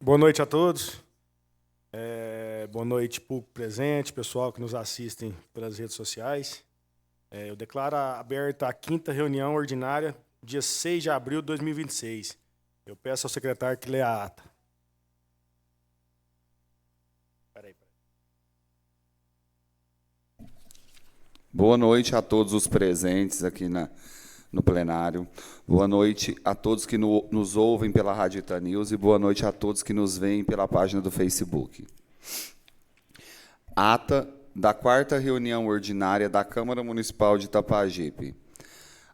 Boa noite a todos. Boa noite, público presente, pessoal que nos assistem pelas redes sociais. Eu declaro aberta a quinta reunião ordinária, dia 6 de abril de 2026. Eu peço ao secretário que leia a ata. Peraí. Boa noite a todos os presentes aqui no plenário. Boa noite a todos que nos ouvem pela Rádio Itanews e boa noite a todos que nos veem pela página do Facebook. Ata da quarta reunião ordinária da Câmara Municipal de Itapajipe.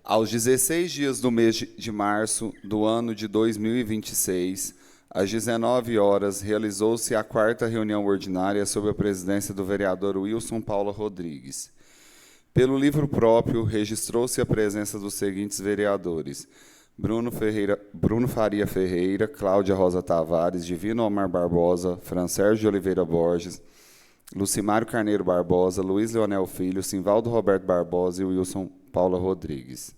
Aos 16 dias do mês de março do ano de 2026, às 19 horas, realizou-se a quarta reunião ordinária sob a presidência do vereador Wilson Paulo Rodrigues. Pelo livro próprio, registrou-se a presença dos seguintes vereadores: Bruno Faria Ferreira, Cláudia Rosa Tavares, Divino Omar Barbosa, Francérgio de Oliveira Borges, Lucimário Carneiro Barbosa, Luiz Leonel Filho, Simvaldo Roberto Barbosa e Wilson Paulo Rodrigues.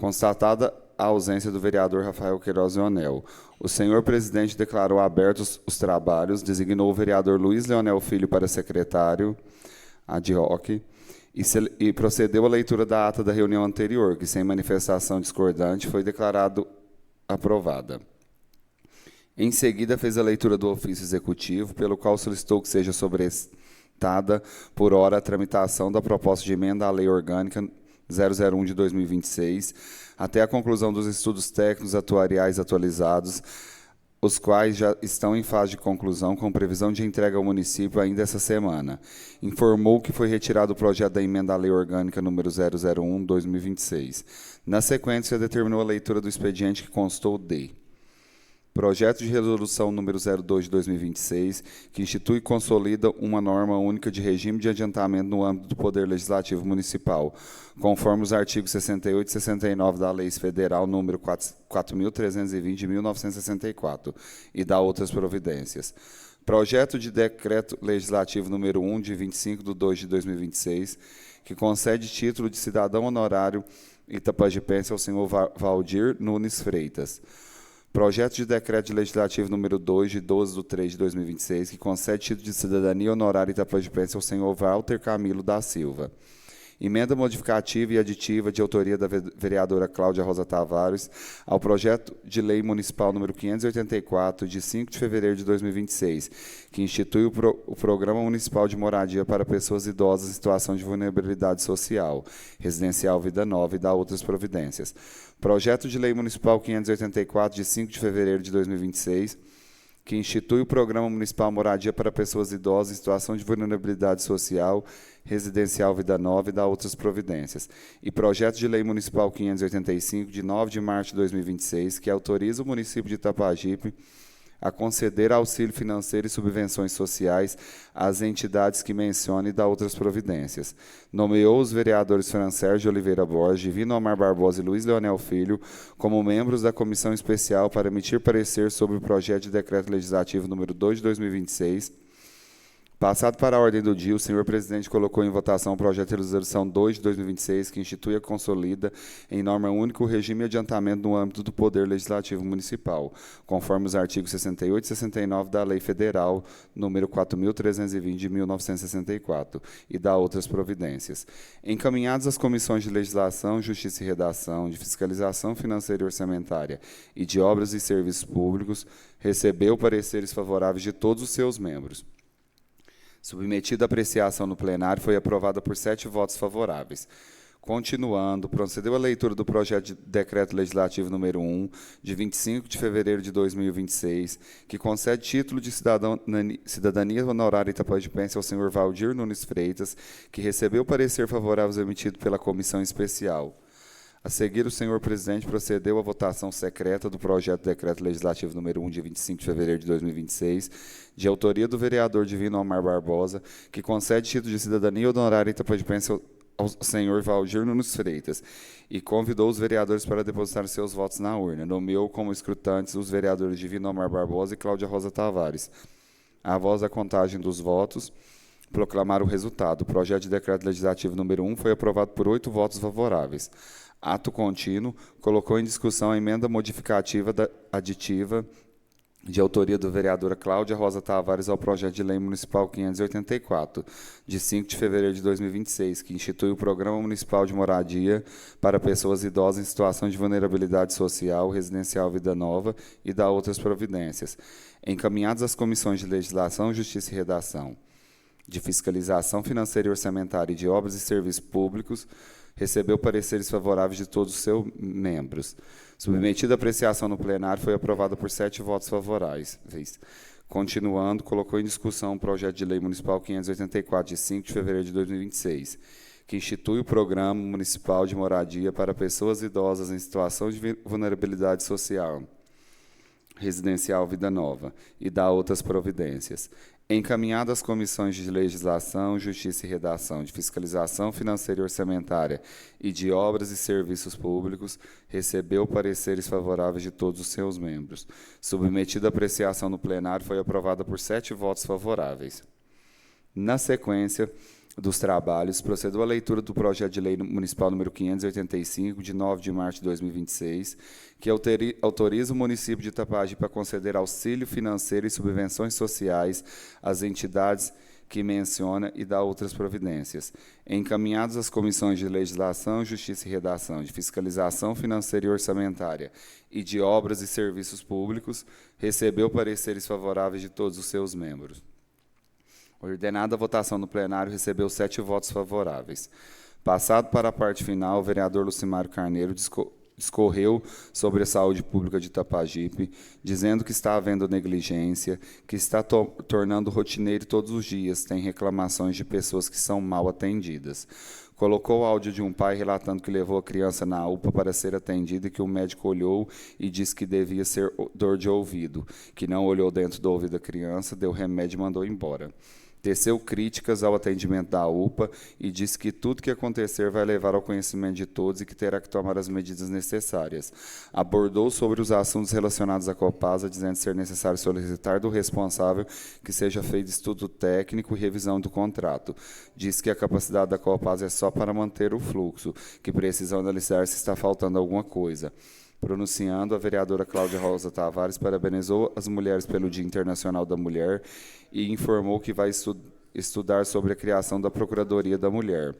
Constatada a ausência do vereador Rafael Queiroz Leonel, o senhor presidente declarou abertos os trabalhos, designou o vereador Luiz Leonel Filho para secretário ad hoc, e procedeu à leitura da ata da reunião anterior, que, sem manifestação discordante, foi declarado aprovada. Em seguida, fez a leitura do ofício executivo, pelo qual solicitou que seja sobrestada por hora a tramitação da proposta de emenda à Lei Orgânica 001 de 2026, até a conclusão dos estudos técnicos atuariais atualizados, os quais já estão em fase de conclusão, com previsão de entrega ao município ainda essa semana. Informou que foi retirado o projeto da emenda à Lei Orgânica número 001/2026. Na sequência, determinou a leitura do expediente que constou de projeto de resolução número 02 de 2026, que institui e consolida uma norma única de regime de adiantamento no âmbito do Poder Legislativo Municipal, conforme os artigos 68 e 69 da Lei Federal número 4.320 de 1964, e da outras providências. Projeto de Decreto Legislativo número 1, de 25 de 2 de 2026, que concede título de cidadão honorário itapajipense ao senhor Valdir Nunes Freitas. Projeto de Decreto Legislativo número 2, de 12 de 3 de 2026, que concede título de cidadania honorária itapajipense ao senhor Walter Camilo da Silva. Emenda modificativa e aditiva de autoria da vereadora Cláudia Rosa Tavares ao projeto de lei municipal número 584, de 5 de fevereiro de 2026, que institui o Programa Municipal de Moradia para Pessoas Idosas em Situação de Vulnerabilidade Social, Residencial Vida Nova, e dá outras providências. Projeto de lei municipal 584, de 5 de fevereiro de 2026, que institui o Programa Municipal Moradia para Pessoas Idosas em Situação de Vulnerabilidade Social, Residencial Vida Nova, e dá outras providências. E projeto de lei municipal 585, de 9 de março de 2026, que autoriza o município de Itapajipe a conceder auxílio financeiro e subvenções sociais às entidades que menciona, e dá outras providências. Nomeou os vereadores Francérgio de Oliveira Borges, Divino Omar Barbosa e Luiz Leonel Filho como membros da comissão especial para emitir parecer sobre o projeto de decreto legislativo número 2 de 2026. Passado para a ordem do dia, o senhor presidente colocou em votação o projeto de resolução 2 de 2026, que institui e consolida em norma única o regime de adiantamento no âmbito do Poder Legislativo Municipal, conforme os artigos 68 e 69 da Lei Federal número 4.320 de 1964, e dá outras providências. Encaminhados às comissões de Legislação, Justiça e Redação, de Fiscalização Financeira e Orçamentária e de Obras e Serviços Públicos, recebeu pareceres favoráveis de todos os seus membros. Submetida à apreciação no plenário, foi aprovada por 7 votos favoráveis. Continuando, procedeu a leitura do projeto de decreto legislativo número 1, de 25 de fevereiro de 2026, que concede título de cidadania honorária itapajipense ao senhor Valdir Nunes Freitas, que recebeu parecer favorável emitido pela comissão especial. A seguir, o senhor presidente procedeu à votação secreta do projeto de decreto legislativo número 1, de 25 de fevereiro de 2026, de autoria do vereador Divino Omar Barbosa, que concede título de cidadania honorária itapajipense ao senhor Valdir Nunes Freitas, e convidou os vereadores para depositar seus votos na urna. Nomeou como escrutantes os vereadores Divino Omar Barbosa e Cláudia Rosa Tavares. À voz da contagem dos votos, proclamar o resultado. O projeto de decreto legislativo número 1 foi aprovado por 8 votos favoráveis. Ato contínuo, colocou em discussão a emenda modificativa aditiva de autoria do vereadora Cláudia Rosa Tavares, ao projeto de lei municipal 584, de 5 de fevereiro de 2026, que institui o Programa Municipal de Moradia para pessoas idosas em situação de vulnerabilidade social, residencial Vida Nova e dá outras providências, encaminhados às comissões de legislação, justiça e redação, de fiscalização financeira e orçamentária e de obras e serviços públicos, recebeu pareceres favoráveis de todos os seus membros. Submetida à apreciação no plenário, foi aprovada por 7 votos favoráveis. Continuando, colocou em discussão o projeto de lei municipal 584, de 5 de fevereiro de 2026, que institui o Programa Municipal de Moradia para pessoas idosas em situação de vulnerabilidade social, residencial Vida Nova, e dá outras providências. Encaminhado às comissões de legislação, justiça e redação, de fiscalização financeira e orçamentária e de obras e serviços públicos, recebeu pareceres favoráveis de todos os seus membros. Submetida à apreciação no plenário, foi aprovada por 7 votos favoráveis. Na sequência dos trabalhos, procedeu a leitura do projeto de lei municipal número 585, de 9 de março de 2026, que autoriza o município de Itapajipe a conceder auxílio financeiro e subvenções sociais às entidades que menciona e dá outras providências. Encaminhados às comissões de legislação, justiça e redação, de fiscalização financeira e orçamentária e de obras e serviços públicos, recebeu pareceres favoráveis de todos os seus membros. Ordenada a votação no plenário, recebeu 7 votos favoráveis. Passado para a parte final, o vereador Lucimário Carneiro discorreu sobre a saúde pública de Itapajipe, dizendo que está havendo negligência, que está tornando rotineiro todos os dias, tem reclamações de pessoas que são mal atendidas. Colocou o áudio de um pai relatando que levou a criança na UPA para ser atendida e que o médico olhou e disse que devia ser dor de ouvido, que não olhou dentro do ouvido da criança, deu remédio e mandou embora. Teceu críticas ao atendimento da UPA e disse que tudo que acontecer vai levar ao conhecimento de todos e que terá que tomar as medidas necessárias. Abordou sobre os assuntos relacionados à Copasa, dizendo ser necessário solicitar do responsável que seja feito estudo técnico e revisão do contrato. Disse que a capacidade da Copasa é só para manter o fluxo, que precisam analisar se está faltando alguma coisa. Pronunciando, a vereadora Cláudia Rosa Tavares parabenizou as mulheres pelo Dia Internacional da Mulher e informou que vai estudar sobre a criação da Procuradoria da Mulher.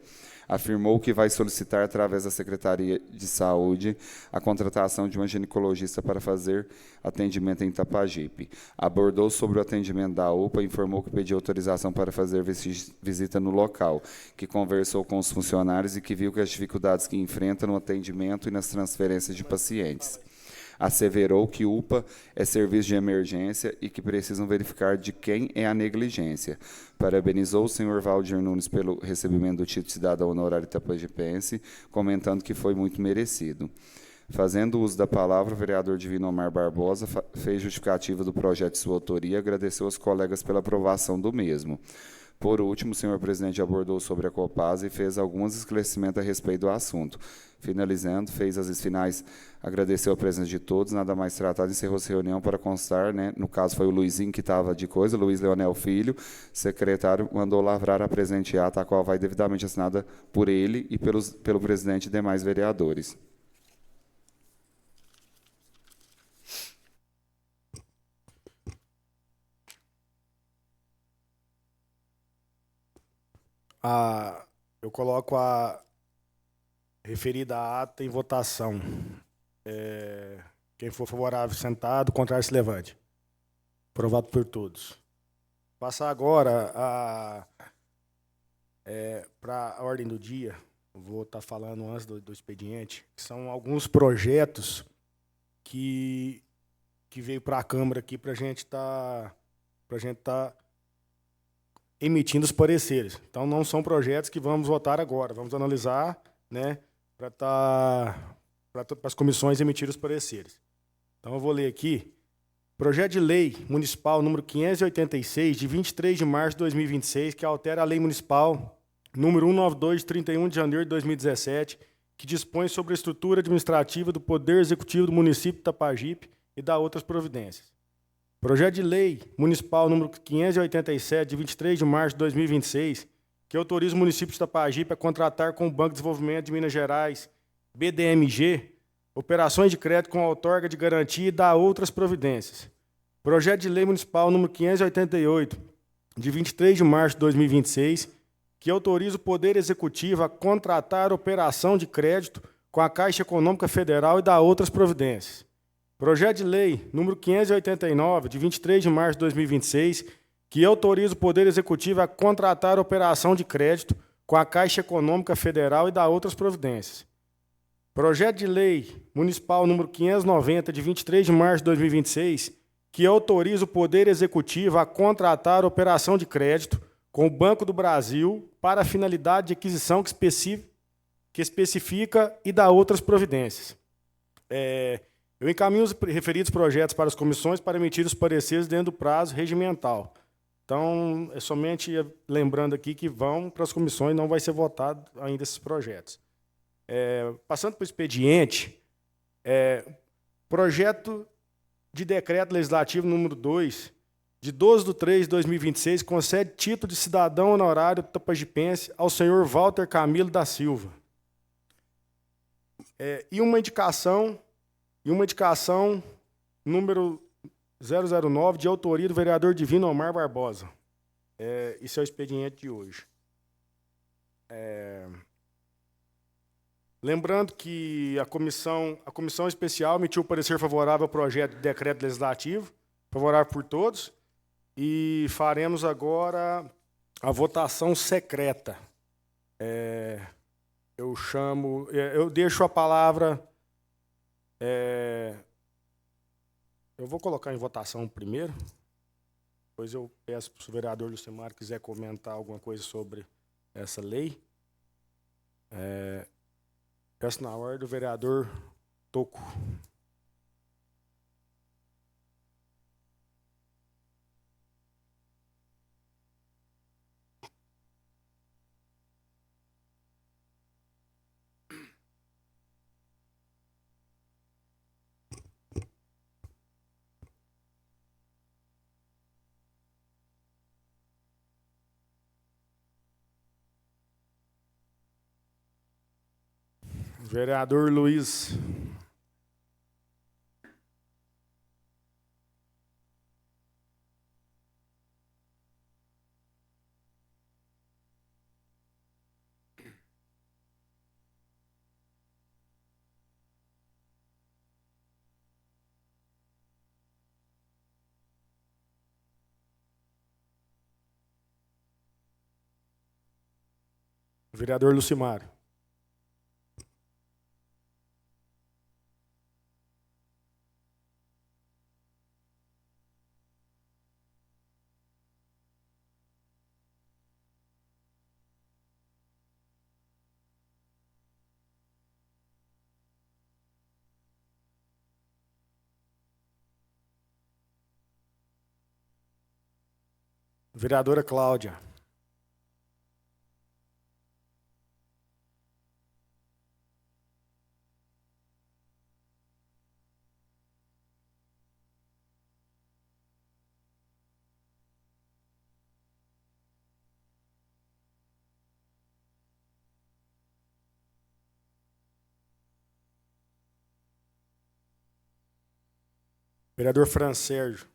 Afirmou que vai solicitar, através da Secretaria de Saúde, a contratação de uma ginecologista para fazer atendimento em Itapajipe. Abordou sobre o atendimento da UPA e informou que pediu autorização para fazer visita no local, que conversou com os funcionários e que viu que as dificuldades que enfrenta no atendimento e nas transferências de pacientes. Asseverou que UPA é serviço de emergência e que precisam verificar de quem é a negligência. Parabenizou o senhor Valdir Nunes pelo recebimento do título de cidadão honorário itapajipense, comentando que foi muito merecido. Fazendo uso da palavra, o vereador Divinomar Barbosa fez justificativa do projeto de sua autoria e agradeceu aos colegas pela aprovação do mesmo. Por último, o senhor presidente abordou sobre a Copasa e fez alguns esclarecimentos a respeito do assunto. Finalizando, fez as finais, agradeceu a presença de todos, nada mais tratado, encerrou essa reunião para constar, no caso foi o Luizinho que estava de coisa, Luiz Leonel Filho, secretário, mandou lavrar a presente ata, a qual vai devidamente assinada por ele e pelo presidente e demais vereadores. Eu coloco a referida ata em votação. Quem for favorável, sentado, contrário, se levante. Aprovado por todos. Passar agora para a ordem do dia. Vou estar falando antes do expediente, que são alguns projetos que veio para a Câmara aqui para a gente estar emitindo os pareceres. Então, não são projetos que vamos votar agora. Vamos analisar, para as comissões emitirem os pareceres. Então, eu vou ler aqui. Projeto de Lei Municipal número 586, de 23 de março de 2026, que altera a Lei Municipal número 192, de 31 de janeiro de 2017, que dispõe sobre a estrutura administrativa do Poder Executivo do município de Itapajipe e dá outras providências. Projeto de Lei Municipal número 587, de 23 de março de 2026, que autoriza o município de Itapajipe a contratar com o Banco de Desenvolvimento de Minas Gerais, BDMG, operações de crédito com outorga de garantia e dá outras providências. Projeto de Lei Municipal número 588, de 23 de março de 2026, que autoriza o Poder Executivo a contratar operação de crédito com a Caixa Econômica Federal e dar outras providências. Projeto de Lei número 589, de 23 de março de 2026, que autoriza o Poder Executivo a contratar operação de crédito com a Caixa Econômica Federal e dar outras providências. Projeto de Lei Municipal número 590, de 23 de março de 2026, que autoriza o Poder Executivo a contratar operação de crédito com o Banco do Brasil para a finalidade de aquisição que especifica e dá outras providências. Eu encaminho os referidos projetos para as comissões para emitir os pareceres dentro do prazo regimental. Então, é somente lembrando aqui que vão para as comissões, não vai ser votado ainda esses projetos. Passando para o expediente, projeto de decreto legislativo número 2, de 12/3/2026, concede título de cidadão honorário tapajipense ao senhor Walter Camilo da Silva. E uma indicação número 009, de autoria do vereador Divino Omar Barbosa. Isso é o expediente de hoje. Lembrando que a comissão especial emitiu parecer favorável ao projeto de decreto legislativo, favorável por todos, e faremos agora a votação secreta. Eu deixo a palavra. Eu vou colocar em votação primeiro, depois eu peço para o vereador Lucimar, que quiser comentar alguma coisa sobre essa lei. Peço na ordem do vereador Toco. Vereador Luiz. Vereador Lucimar. Vereadora Cláudia. Vereador Fran Sérgio.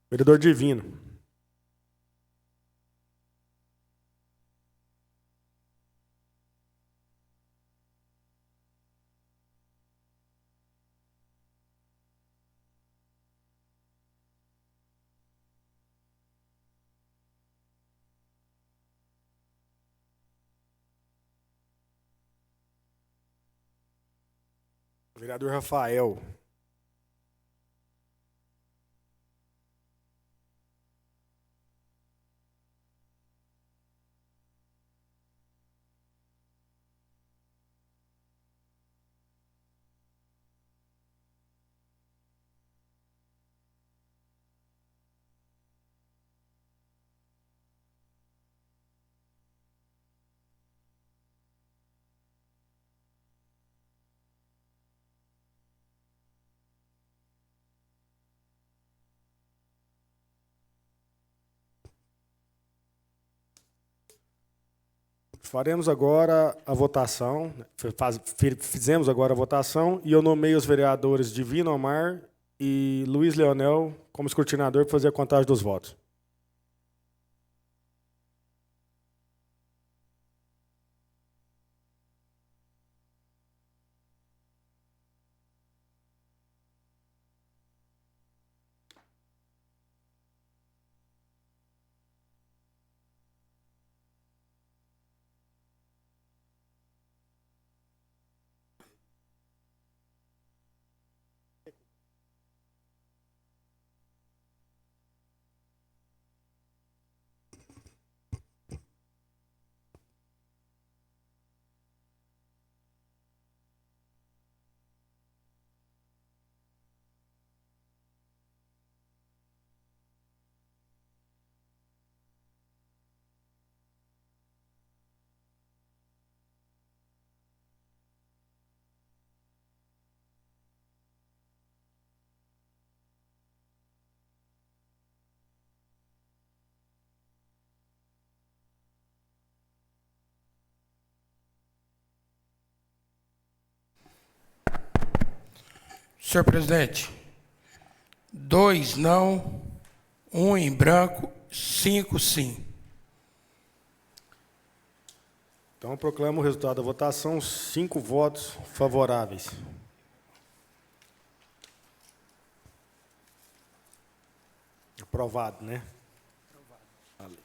Vereador Divino. Vereador Rafael. Faremos agora a votação. Fizemos agora a votação e eu nomeio os vereadores Divino Omar e Luiz Leonel como escrutinador para fazer a contagem dos votos. Senhor presidente, 2 não, 1 em branco, 5 sim. Então, eu proclamo o resultado da votação, 5 votos favoráveis. Aprovado, né? Aprovado.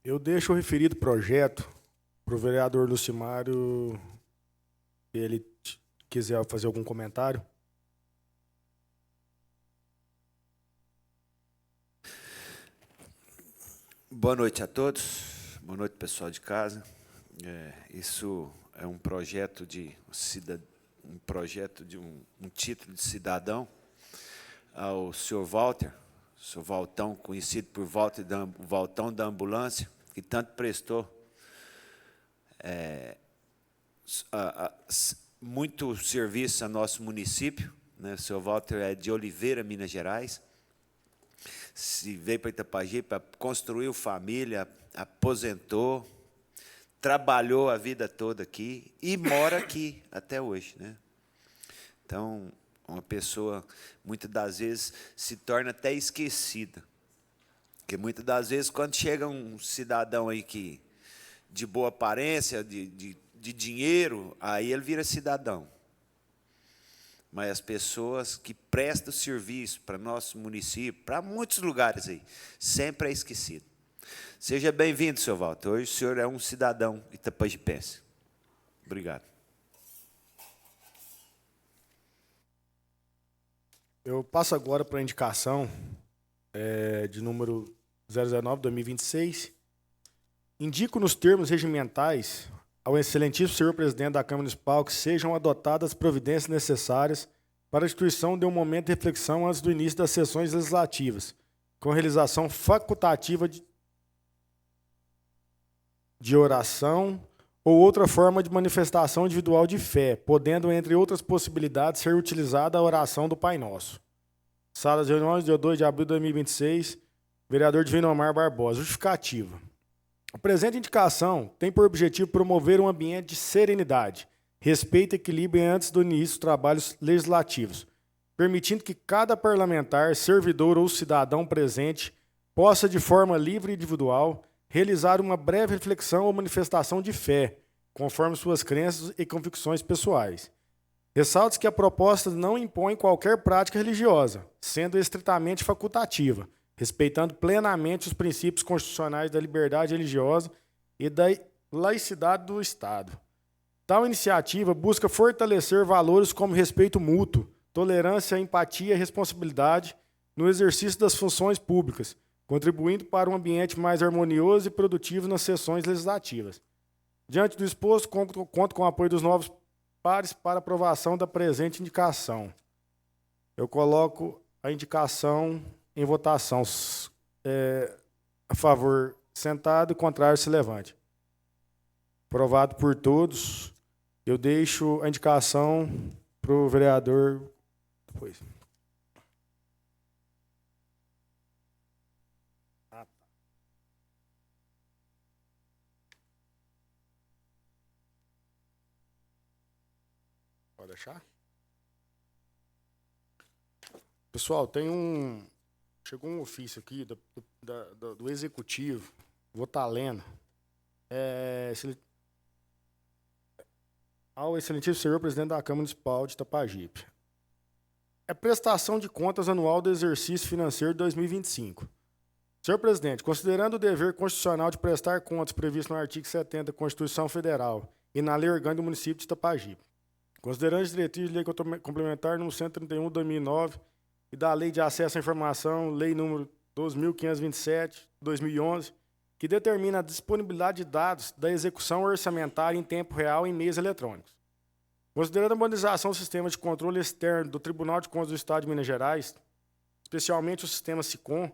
Eu deixo o referido projeto para o vereador Lucimário, se ele quiser fazer algum comentário. Boa noite a todos, boa noite, pessoal de casa. Isso é um projeto de um título de cidadão ao senhor Walter, senhor Valtão, conhecido por Valtão da Ambulância, que tanto prestou muito serviço a nosso município, né? O senhor Walter é de Oliveira, Minas Gerais. Veio para Itapajipe para construir família, aposentou, trabalhou a vida toda aqui e mora aqui até hoje, né? Então, uma pessoa, muitas das vezes, se torna até esquecida. Porque, muitas das vezes, quando chega um cidadão aí que, de boa aparência, de dinheiro, aí ele vira cidadão. Mas as pessoas que prestam serviço para nosso município, para muitos lugares aí, sempre é esquecido. Seja bem-vindo, senhor Walter. Hoje o senhor é um cidadão itapajipense. Obrigado. Eu passo agora para a indicação de número 019/2026. Indico nos termos regimentais ao excelentíssimo senhor presidente da Câmara Municipal que sejam adotadas as providências necessárias para a instituição de um momento de reflexão antes do início das sessões legislativas, com realização facultativa de oração ou outra forma de manifestação individual de fé, podendo, entre outras possibilidades, ser utilizada a oração do Pai Nosso. Sala de reuniões, dia 2 de abril de 2026, vereador Divino Omar Barbosa. Justificativa. A presente indicação tem por objetivo promover um ambiente de serenidade, respeito e equilíbrio antes do início dos trabalhos legislativos, permitindo que cada parlamentar, servidor ou cidadão presente possa, de forma livre e individual, realizar uma breve reflexão ou manifestação de fé, conforme suas crenças e convicções pessoais. Ressalta-se que a proposta não impõe qualquer prática religiosa, sendo estritamente facultativa, respeitando plenamente os princípios constitucionais da liberdade religiosa e da laicidade do Estado. Tal iniciativa busca fortalecer valores como respeito mútuo, tolerância, empatia e responsabilidade no exercício das funções públicas, contribuindo para um ambiente mais harmonioso e produtivo nas sessões legislativas. Diante do exposto, conto com o apoio dos novos pares para aprovação da presente indicação. Eu coloco a indicação em votação. A favor, sentado, contrário, se levante. Aprovado por todos. Eu deixo a indicação para o vereador depois. Pode achar? Pessoal, chegou um ofício aqui do Executivo, vou estar lendo. Ao excelentíssimo senhor presidente da Câmara Municipal de Itapajipe. É prestação de contas anual do exercício financeiro de 2025. Senhor presidente, considerando o dever constitucional de prestar contas previsto no artigo 70 da Constituição Federal e na Lei Orgânica do Município de Itapajipe, considerando as diretrizes de Lei Complementar número 131 de 2009 e da Lei de Acesso à Informação, Lei número 12.527 de 2011, que determina a disponibilidade de dados da execução orçamentária em tempo real em meios eletrônicos. Considerando a modernização do sistema de controle externo do Tribunal de Contas do Estado de Minas Gerais, especialmente o sistema SICOM,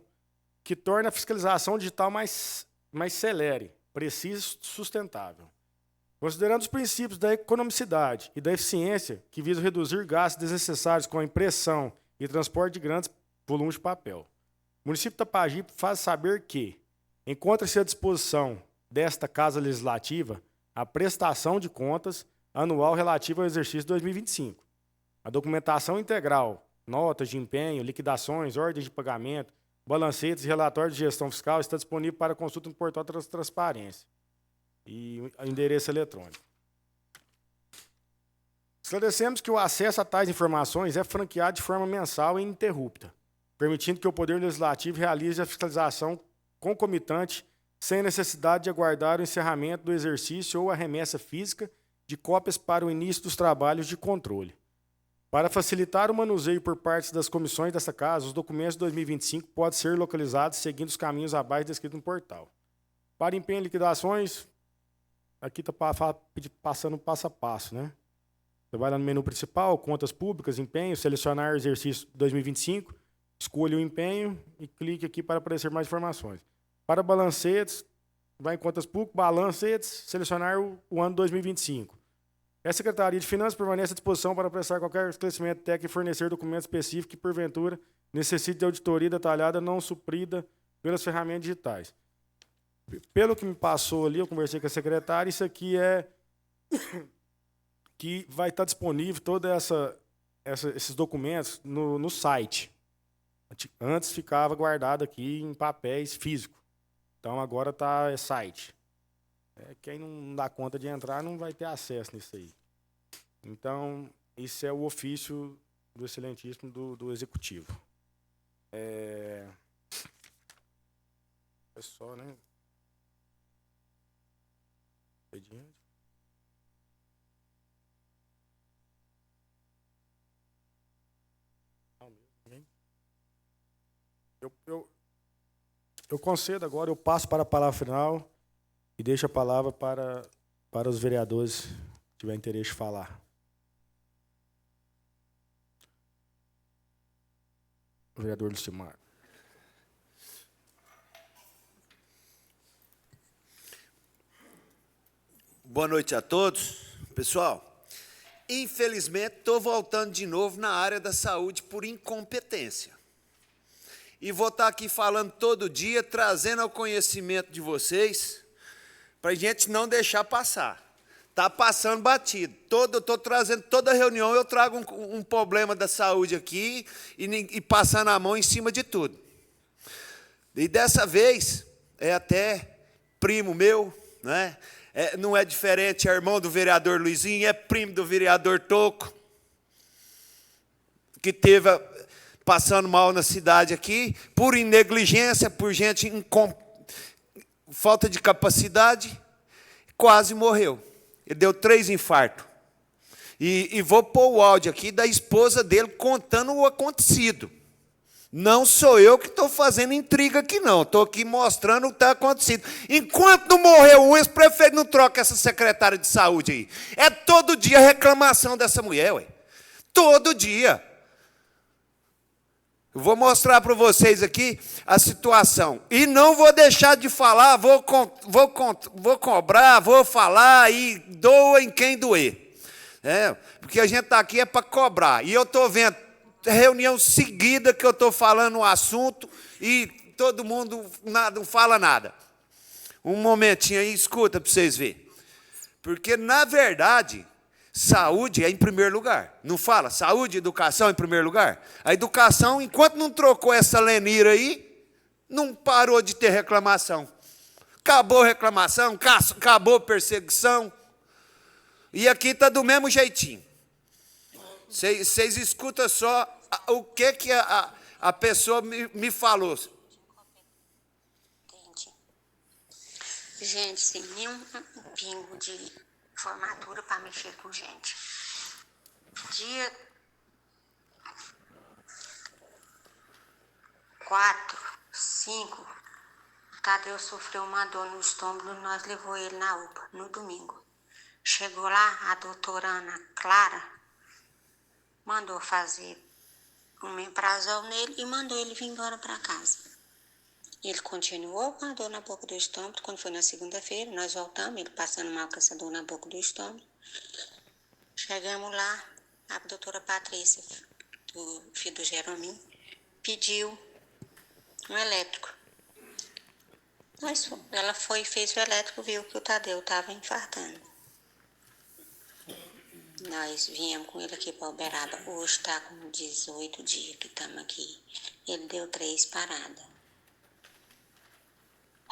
que torna a fiscalização digital mais celere, precisa e sustentável. Considerando os princípios da economicidade e da eficiência que visam reduzir gastos desnecessários com a impressão e transporte de grandes volumes de papel. O município de Itapajipe faz saber que encontra-se à disposição desta Casa Legislativa a prestação de contas anual relativa ao exercício 2025. A documentação integral, notas de empenho, liquidações, ordens de pagamento, balancetes e relatórios de gestão fiscal está disponível para consulta no portal da Transparência e endereço eletrônico. Esclarecemos que o acesso a tais informações é franqueado de forma mensal e ininterrupta, permitindo que o Poder Legislativo realize a fiscalização concomitante sem necessidade de aguardar o encerramento do exercício ou a remessa física de cópias para o início dos trabalhos de controle. Para facilitar o manuseio por parte das comissões desta Casa, os documentos de 2025 podem ser localizados seguindo os caminhos abaixo descritos no portal. Para empenho e liquidações, aqui está passando passo a passo, né? Você vai lá no menu principal, contas públicas, empenho, selecionar exercício 2025, escolha o empenho e clique aqui para aparecer mais informações. Para balancetes, vai em contas públicas, balancetes, selecionar o ano 2025. A Secretaria de Finanças permanece à disposição para prestar qualquer esclarecimento técnico e fornecer documento específico que, porventura, necessite de auditoria detalhada não suprida pelas ferramentas digitais. Pelo que me passou ali, eu conversei com a secretária, isso aqui é que vai estar disponível todos esses documentos no site. Antes ficava guardado aqui em papéis físicos. Então agora está site. Quem não dá conta de entrar não vai ter acesso nisso aí. Então, isso é o ofício do excelentíssimo do Executivo. É só, né? Eu concedo agora, eu passo para a palavra final e deixo a palavra para os vereadores que tiverem interesse de falar. O vereador Lucimar. Boa noite a todos. Pessoal, infelizmente estou voltando de novo na área da saúde por incompetência. E vou estar aqui falando todo dia, trazendo ao conhecimento de vocês, para a gente não deixar passar. Está passando batido. Estou trazendo toda reunião, eu trago um problema da saúde aqui e passando a mão em cima de tudo. E dessa vez, é até primo meu, né? Não é diferente, é irmão do vereador Luizinho, é primo do vereador Toco, que teve passando mal na cidade aqui, por negligência, por gente falta de capacidade, quase morreu. Ele deu 3 infartos. E vou pôr o áudio aqui da esposa dele contando o acontecido. Não sou eu que estou fazendo intriga aqui, não. Estou aqui mostrando o que está acontecendo. Enquanto não morreu um, esse prefeito não troca essa secretária de saúde aí. É todo dia reclamação dessa mulher, ué. Todo dia. Eu vou mostrar para vocês aqui a situação. E não vou deixar de falar, vou cobrar, vou falar e doa em quem doer. Porque a gente está aqui para cobrar. E eu estou vendo reunião seguida que eu estou falando o assunto e todo mundo não fala nada. Um momentinho aí, escuta para vocês verem. Porque, na verdade, Saúde é em primeiro lugar. Não fala? Saúde e educação em primeiro lugar? A educação, enquanto não trocou essa lenira aí, não parou de ter reclamação. Acabou reclamação, acabou perseguição. E aqui está do mesmo jeitinho. Vocês escutam só o que a pessoa me falou. Entendi. Gente, sem nenhum pingo de formatura para mexer com gente. Dia 4, 5, o Tadeu sofreu uma dor no estômago e nós levou ele na UPA no domingo. Chegou lá, a doutora Ana Clara mandou fazer um omeprazol nele e mandou ele vir embora para casa. Ele continuou com a dor na boca do estômago. Quando foi na segunda-feira, nós voltamos, ele passando mal com essa dor na boca do estômago. Chegamos lá, a doutora Patrícia, do filho do Jerominho, pediu um elétrico. Ela foi e fez o elétrico, viu que o Tadeu estava infartando. Nós viemos com ele aqui para Uberaba. Hoje está com 18 dias que estamos aqui. Ele deu 3 paradas.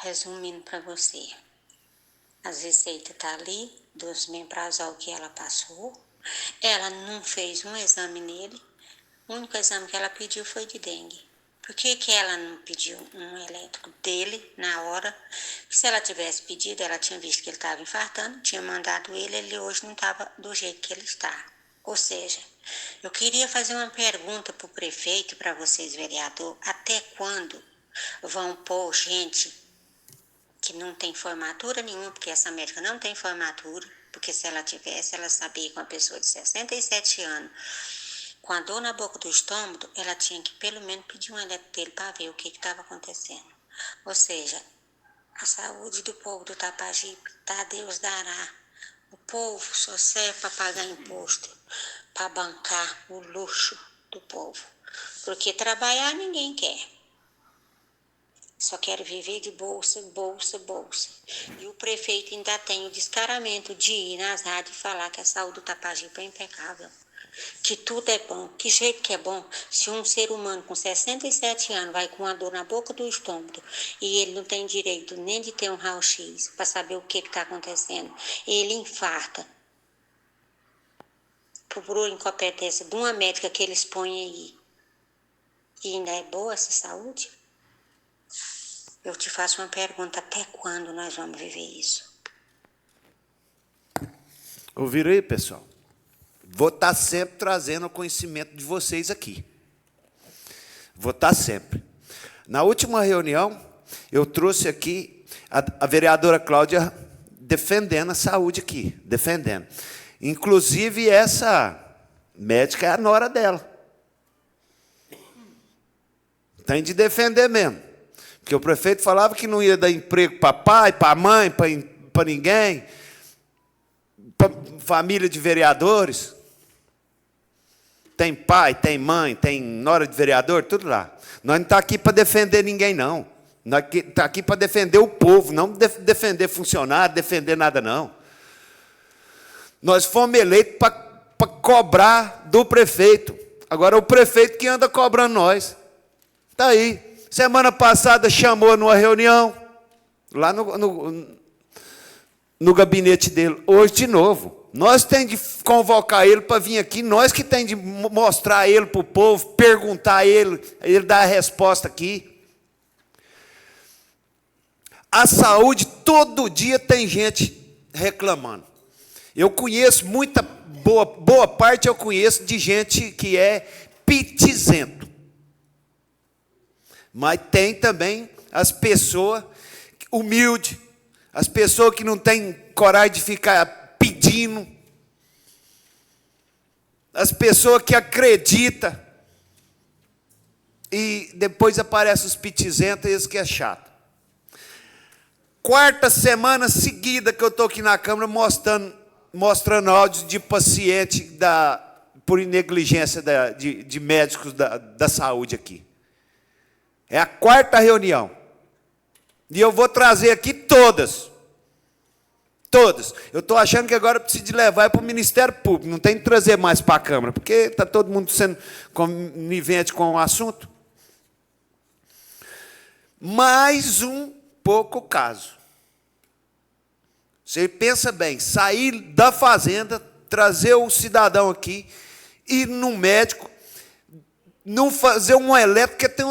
Resumindo para você, as receitas estão ali, dos omeprazol que ela passou. Ela não fez um exame nele. O único exame que ela pediu foi de dengue. Por que ela não pediu um elétrico dele na hora? Se ela tivesse pedido, ela tinha visto que ele estava infartando, tinha mandado ele hoje não estava do jeito que ele está. Ou seja, eu queria fazer uma pergunta para o prefeito e para vocês, vereador, até quando vão pôr gente que não tem formatura nenhuma, porque essa médica não tem formatura, porque se ela tivesse, ela sabia que uma pessoa de 67 anos, com a dor na boca do estômago, ela tinha que pelo menos pedir um elétrico dele para ver o que estava acontecendo. Ou seja, a saúde do povo do Tapajipe, tá, Deus dará. O povo só serve para pagar imposto, para bancar o luxo do povo. Porque trabalhar ninguém quer. Só quero viver de bolsa, bolsa, bolsa. E o prefeito ainda tem o descaramento de ir nas rádios e falar que a saúde do Tapajipe é impecável. Que tudo é bom. Que jeito que é bom? Se um ser humano com 67 anos vai com uma dor na boca do estômago e ele não tem direito nem de ter um raio-x para saber o que está acontecendo, ele infarta por incompetência de uma médica que eles põem aí. E ainda é boa essa saúde? Eu te faço uma pergunta, até quando nós vamos viver isso? Ouviram aí, pessoal? Vou estar sempre trazendo o conhecimento de vocês aqui. Vou estar sempre. Na última reunião, eu trouxe aqui a vereadora Cláudia defendendo a saúde aqui, defendendo. Inclusive, essa médica é a nora dela. Tem de defender mesmo. Porque o prefeito falava que não ia dar emprego para pai, para mãe, para ninguém, para família de vereadores. Tem pai, tem mãe, tem nora de vereador, tudo lá. Nós não estamos aqui para defender ninguém, não. Nós estamos aqui para defender o povo, não defender funcionário, defender nada, não. Nós fomos eleitos para cobrar do prefeito. Agora, o prefeito que anda cobrando nós. Está aí. Semana passada chamou numa reunião, lá no gabinete dele. Hoje, de novo. Nós temos de convocar ele para vir aqui, nós que temos de mostrar ele para o povo, perguntar a ele dá a resposta aqui. A saúde, todo dia tem gente reclamando. Eu conheço boa parte eu conheço de gente que é pitizento. Mas tem também as pessoas humildes, as pessoas que não têm coragem de ficar pedindo, as pessoas que acreditam, e depois aparecem os pitizentos, esse que é chato. 4ª semana seguida que eu estou aqui na Câmara mostrando áudios de paciente por negligência de médicos da saúde aqui. É a 4ª reunião. E eu vou trazer aqui todas. Todas. Eu estou achando que agora eu preciso de levar para o Ministério Público, não tem que trazer mais para a Câmara, porque está todo mundo sendo conivente com o assunto. Mais um pouco caso. Você pensa bem, sair da fazenda, trazer o cidadão aqui, ir no médico, não fazer um elétrico, porque tem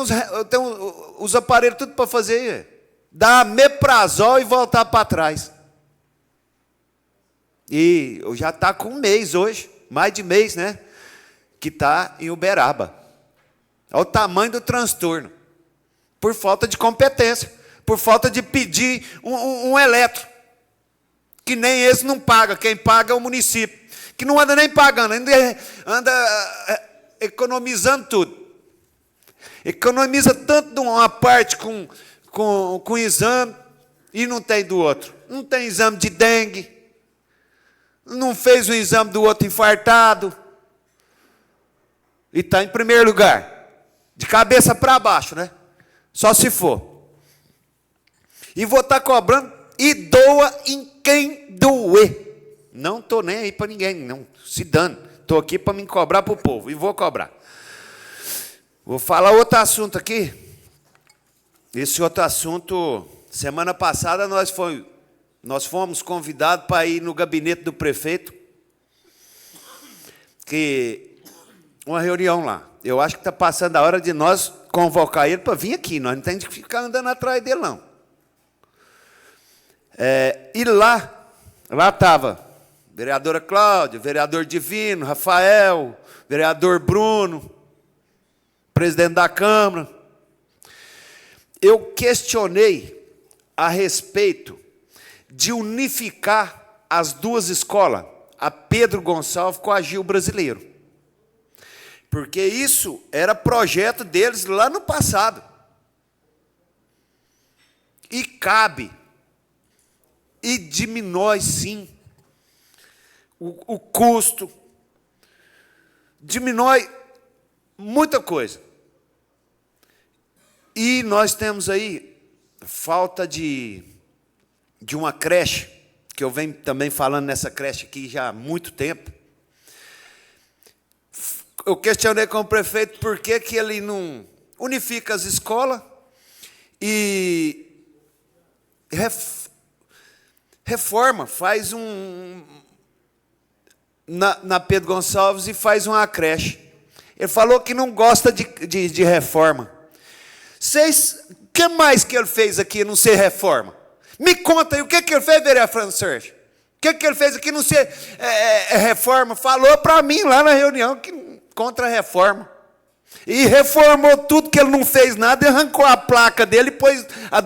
os aparelhos tudo para fazer, dar meprazol e voltar para trás. E já está com um mês hoje, mais de mês, né? Que está em Uberaba. Olha o tamanho do transtorno. Por falta de competência, por falta de pedir um elétrico. Que nem esse não paga, quem paga é o município. Que não anda nem pagando, ainda anda economizando tudo. Economiza tanto de uma parte com exame e não tem do outro. Não tem exame de dengue. Não fez o exame do outro infartado. E está em primeiro lugar. De cabeça para baixo, né? Só se for. E vou estar cobrando e doa em quem doer. Não estou nem aí para ninguém, não. Se dane. Estou aqui para me cobrar para o povo. E vou cobrar. Vou falar outro assunto aqui. Esse outro assunto, semana passada nós fomos convidados para ir no gabinete do prefeito, uma reunião lá. Eu acho que está passando a hora de nós convocar ele para vir aqui. Nós não temos que ficar andando atrás dele, não. E lá estava vereadora Cláudia, vereador Divino, Rafael, vereador Bruno, presidente da Câmara. Eu questionei a respeito de unificar as duas escolas, a Pedro Gonçalves com a Gil Brasileiro. Porque isso era projeto deles lá no passado. E cabe, e diminui sim, o custo, diminui muita coisa. E nós temos aí falta de uma creche, que eu venho também falando nessa creche aqui já há muito tempo. Eu questionei com o prefeito por que ele não unifica as escolas e reforma, faz na Pedro Gonçalves e faz uma creche. Ele falou que não gosta de reforma. O que mais que ele fez aqui não ser reforma? Me conta aí, o que ele fez, vereador Fernando Sérgio? O que ele fez aqui não ser reforma? Falou para mim lá na reunião que contra a reforma. E reformou tudo, que ele não fez nada, e arrancou a placa dele, e pôs a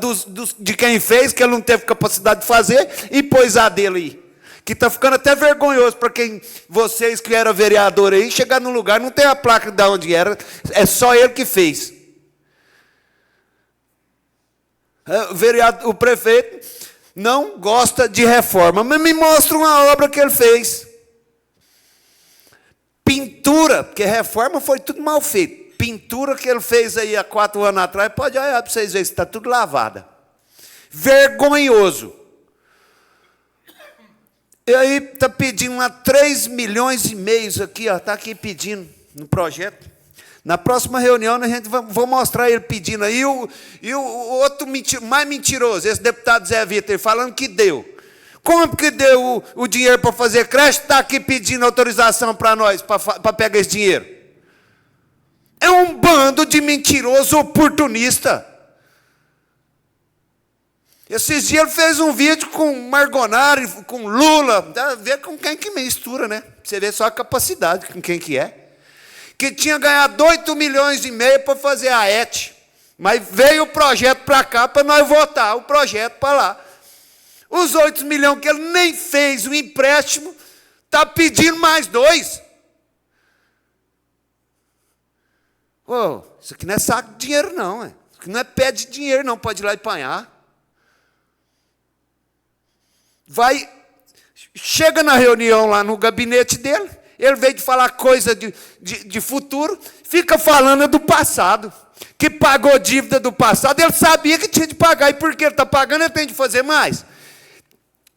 de quem fez, que ele não teve capacidade de fazer, e pôs a dele aí. Que está ficando até vergonhoso para vocês que eram vereador aí, chegar num lugar, não tem a placa de onde era, é só ele que fez. O prefeito não gosta de reforma, mas me mostra uma obra que ele fez. Pintura, porque reforma foi tudo mal feito. Pintura que ele fez aí há 4 anos atrás, pode olhar para vocês verem, está tudo lavada. Vergonhoso. E aí está pedindo 3,5 milhões aqui, está aqui pedindo no projeto. Na próxima reunião, a gente vou mostrar ele pedindo aí. E o outro mais mentiroso, esse deputado Zé Vitor, falando que deu. Como que deu o dinheiro para fazer creche? Está aqui pedindo autorização para nós, para pegar esse dinheiro. É um bando de mentiroso oportunista. Esses dias ele fez um vídeo com Margonari, com Lula. Dá a ver com quem que mistura, né? Você vê só a capacidade com quem que é. Que tinha ganhado 8,5 milhões para fazer a ET. Mas veio o projeto para cá para nós votar o projeto para lá. Os 8 milhões que ele nem fez o empréstimo, está pedindo mais 2. Oh, isso aqui não é saco de dinheiro, não. Isso aqui não é pé de dinheiro, não. Pode ir lá e apanhar. Chega na reunião lá no gabinete dele, ele veio de falar coisa de futuro, fica falando do passado, que pagou dívida do passado, ele sabia que tinha de pagar, e porque ele está pagando, ele tem de fazer mais.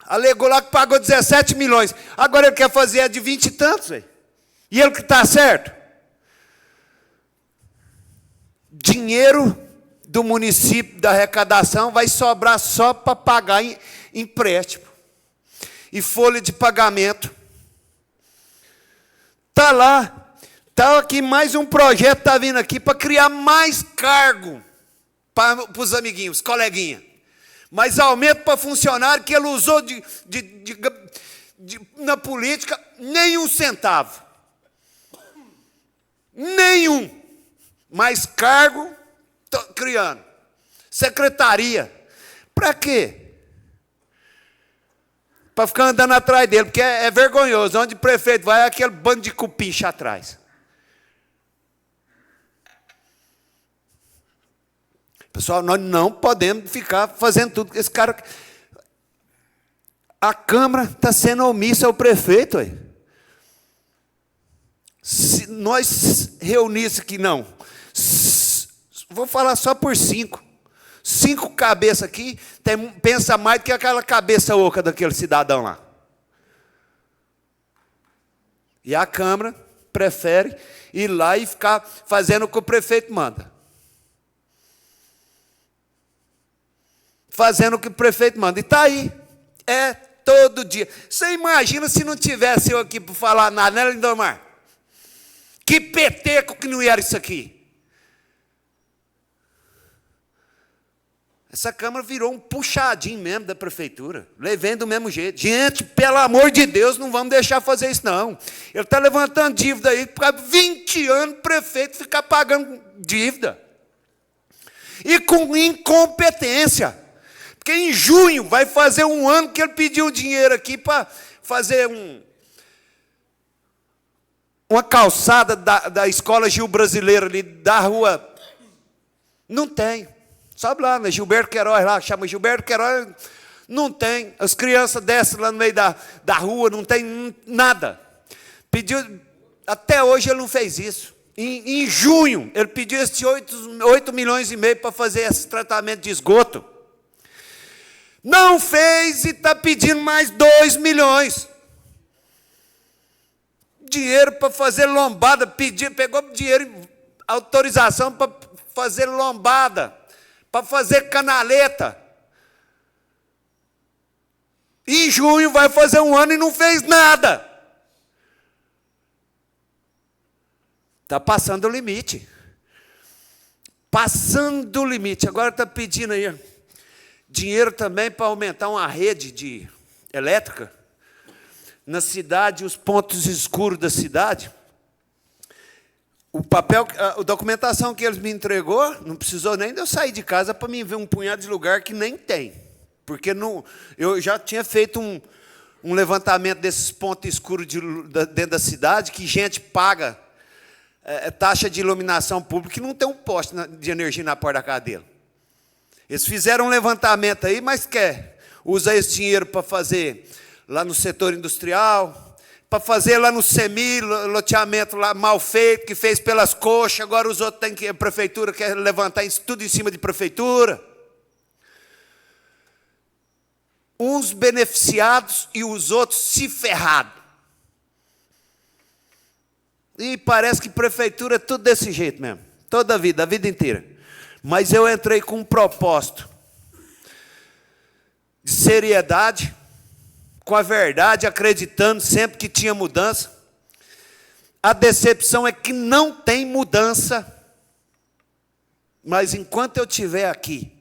Alegou lá que pagou 17 milhões. Agora ele quer fazer a de 20 e tantos, velho. E ele que está certo. Dinheiro do município, da arrecadação, vai sobrar só para pagar empréstimo. E folha de pagamento. Está lá. Está aqui mais um projeto, está vindo aqui para criar mais cargo para os amiguinhos, coleguinha. Mais aumento para funcionário que ele usou na política, nenhum centavo. Nenhum. Mais cargo, criando. Secretaria. Para quê? Para ficar andando atrás dele, porque é vergonhoso. Onde o prefeito vai, é aquele bando de cupincha atrás. Pessoal, nós não podemos ficar fazendo tudo. Esse cara... A Câmara está sendo omissa ao prefeito. Aí. Se nós reunisse aqui, não. Vou falar só por 5. 5 cabeças aqui, pensa mais do que aquela cabeça oca daquele cidadão lá. E a Câmara prefere ir lá e ficar fazendo o que o prefeito manda. Fazendo o que o prefeito manda. E está aí. É todo dia. Você imagina se não tivesse eu aqui para falar nada, né, Lindomar? Que peteco que não era isso aqui. Essa Câmara virou um puxadinho mesmo da prefeitura. Levando do mesmo jeito. Gente, pelo amor de Deus, não vamos deixar fazer isso, não. Ele está levantando dívida aí, por 20 anos o prefeito ficar pagando dívida. E com incompetência. Porque em junho vai fazer 1 ano que ele pediu dinheiro aqui para fazer uma calçada da Escola Gil Brasileira ali, da rua. Não tem. Sabe lá, né? Gilberto Queiroz lá, chama Gilberto Queiroz, não tem. As crianças descem lá no meio da rua, não tem nada. Pediu, até hoje ele não fez isso. Em junho, ele pediu esses 8 milhões e meio para fazer esse tratamento de esgoto. Não fez e está pedindo mais 2 milhões. Dinheiro para fazer lombada, pegou dinheiro, autorização para fazer lombada. Para fazer canaleta. Em junho vai fazer 1 ano e não fez nada. Está passando o limite. Passando o limite. Agora está pedindo aí dinheiro também para aumentar uma rede elétrica na cidade, os pontos escuros da cidade. A documentação que eles me entregou, não precisou nem de eu sair de casa para me ver um punhado de lugar que nem tem. Porque eu já tinha feito um levantamento desses pontos escuros dentro da cidade, que gente paga taxa de iluminação pública e não tem um poste de energia na porta da casa dele. Eles fizeram um levantamento aí, mas quer usar esse dinheiro para fazer lá no setor industrial, para fazer lá no CEMI, loteamento lá mal feito, que fez pelas coxas, agora os outros a prefeitura quer levantar tudo em cima de prefeitura. Uns beneficiados e os outros se ferrados. E parece que prefeitura é tudo desse jeito mesmo, toda a vida inteira. Mas eu entrei com um propósito de seriedade, com a verdade, acreditando sempre que tinha mudança. A decepção é que não tem mudança. Mas enquanto eu estiver aqui,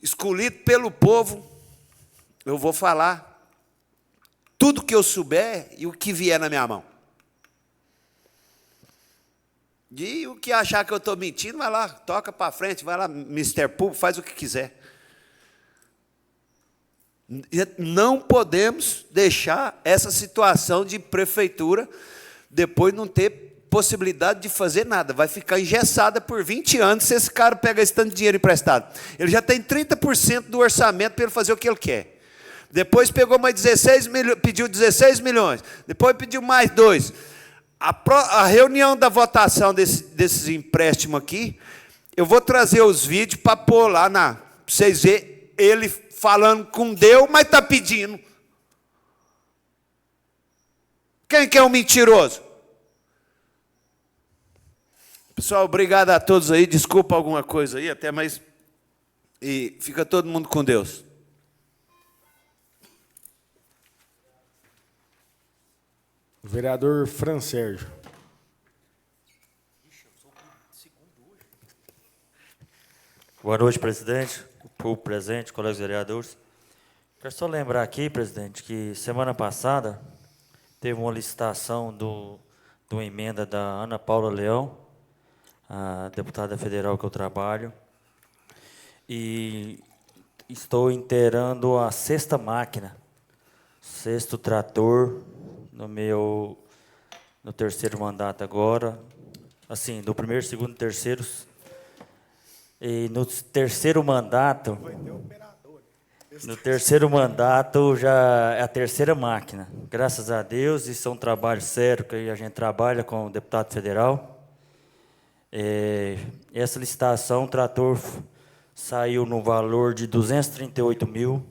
escolhido pelo povo, eu vou falar tudo que eu souber e o que vier na minha mão. E o que achar que eu estou mentindo, vai lá, toca para frente, vai lá, Ministério Público, faz o que quiser. Não podemos deixar essa situação de prefeitura depois não ter possibilidade de fazer nada. Vai ficar engessada por 20 anos se esse cara pega esse tanto de dinheiro emprestado. Ele já tem 30% do orçamento para ele fazer o que ele quer. Depois pegou mais 16 milhões, pediu 16 milhões. Depois pediu mais 2. A reunião da votação desses empréstimos aqui, eu vou trazer os vídeos para pôr lá para vocês verem. ele falando com Deus, mas está pedindo. Quem que é o mentiroso? Pessoal, obrigado a todos aí. Desculpa alguma coisa aí, até mais. E fica todo mundo com Deus. Vereador Fran Sérgio. Boa noite, presidente, público presente, colegas vereadores. Quero só lembrar aqui, presidente, que semana passada teve uma licitação de uma emenda da Ana Paula Leão, a deputada federal que eu trabalho, e estou inteirando a 6ª máquina, 6º trator no 3º mandato agora, assim, do 1º, 2º, 3º. E no 3º mandato, já é a 3ª máquina. Graças a Deus, isso é um trabalho sério que a gente trabalha com o deputado federal. Essa licitação, o trator saiu no valor de 238 mil,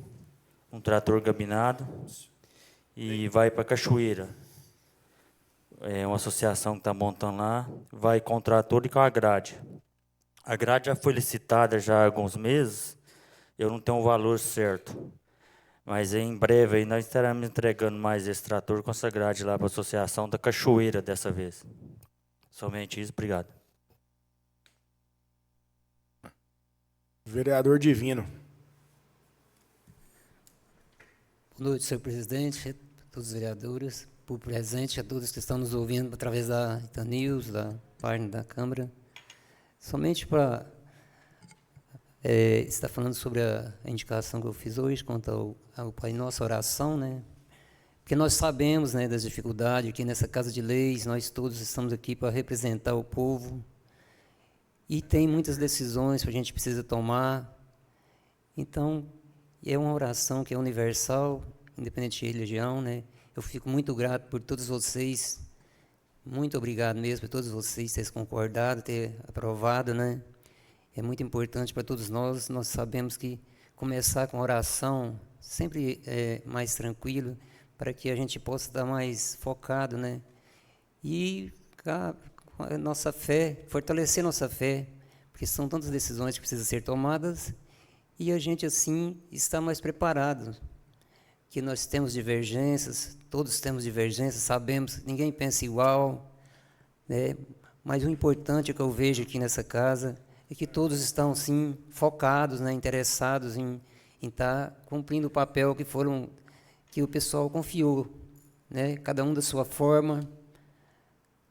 um trator gabinado, e vai para Cachoeira. É uma associação que está montando lá, vai com o trator e com a grade. A grade já foi licitada já há alguns meses, eu não tenho o valor certo. Mas em breve aí nós estaremos entregando mais esse trator com essa grade lá para a Associação da Cachoeira dessa vez. Somente isso, obrigado. Vereador Divino. Boa noite, senhor presidente, a todos os vereadores, por presente, a todos que estão nos ouvindo através da Itanews, da página da Câmara. Somente para estar falando sobre a indicação que eu fiz hoje quanto ao Pai Nosso, a oração, né? Porque nós sabemos, né, das dificuldades aqui nessa Casa de Leis, nós todos estamos aqui para representar o povo e tem muitas decisões que a gente precisa tomar. Então, é uma oração que é universal, independente de religião, né? Eu fico muito grato por todos vocês. Muito obrigado mesmo por todos vocês terem concordado, ter aprovado, né? É muito importante para todos nós. Nós sabemos que começar com oração sempre é mais tranquilo, para que a gente possa estar mais focado, né? E a nossa fé, fortalecer nossa fé, porque são tantas decisões que precisam ser tomadas, e a gente, assim, está mais preparado. Que nós temos divergências, todos temos divergências, sabemos que ninguém pensa igual, né? Mas o importante que eu vejo aqui nessa casa é que todos estão, sim, focados, né, interessados em estar cumprindo o papel que o pessoal confiou, né? Cada um da sua forma.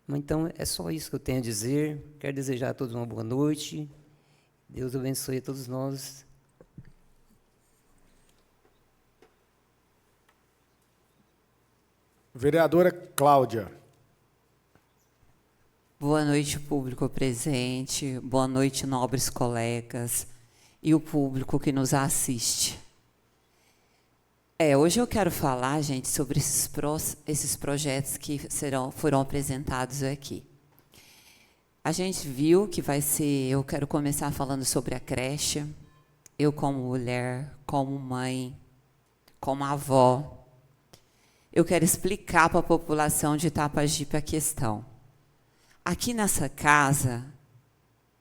Então, é só isso que eu tenho a dizer. Quero desejar a todos uma boa noite. Deus abençoe a todos nós. Vereadora Cláudia. Boa noite, público presente. Boa noite, nobres colegas e o público que nos assiste. Hoje eu quero falar, gente, sobre esses projetos que foram apresentados aqui. A gente viu que eu quero começar falando sobre a creche. Eu, como mulher, como mãe, como avó, eu quero explicar para a população de Itapajipe a questão. Aqui nessa casa,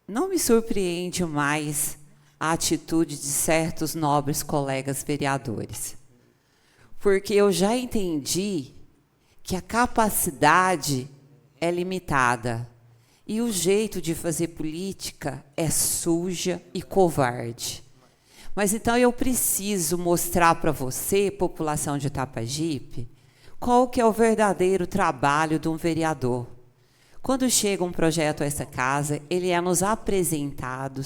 não me surpreende mais a atitude de certos nobres colegas vereadores, porque eu já entendi que a capacidade é limitada e o jeito de fazer política é suja e covarde. Mas então eu preciso mostrar para você, população de Itapajipe, qual que é o verdadeiro trabalho de um vereador. Quando chega um projeto a essa casa, ele é nos apresentado,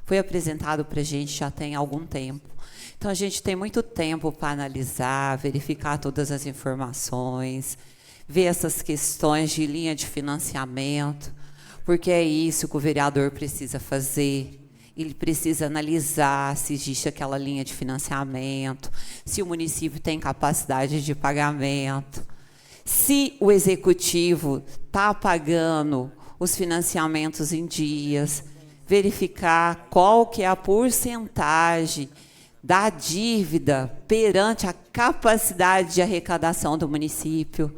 foi apresentado para a gente já tem algum tempo. Então, a gente tem muito tempo para analisar, verificar todas as informações, ver essas questões de linha de financiamento, porque é isso que o vereador precisa fazer. Ele precisa analisar se existe aquela linha de financiamento, se o município tem capacidade de pagamento, se o executivo está pagando os financiamentos em dias, verificar qual que é a porcentagem da dívida perante a capacidade de arrecadação do município.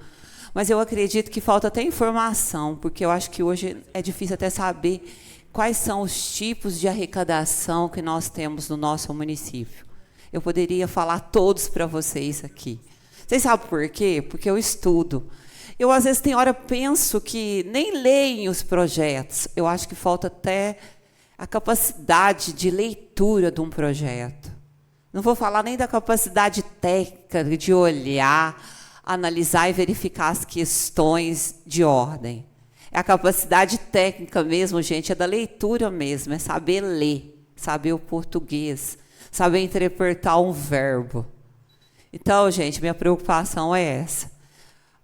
Mas eu acredito que falta até informação, porque eu acho que hoje é difícil até saber quais são os tipos de arrecadação que nós temos no nosso município. Eu poderia falar todos para vocês aqui. Vocês sabem por quê? Porque eu estudo. Eu, às vezes, tem hora penso que nem leem os projetos. Eu acho que falta até a capacidade de leitura de um projeto. Não vou falar nem da capacidade técnica de olhar, analisar e verificar as questões de ordem. É a capacidade técnica mesmo, gente, é da leitura mesmo, é saber ler, saber o português, saber interpretar um verbo. Então, gente, minha preocupação é essa.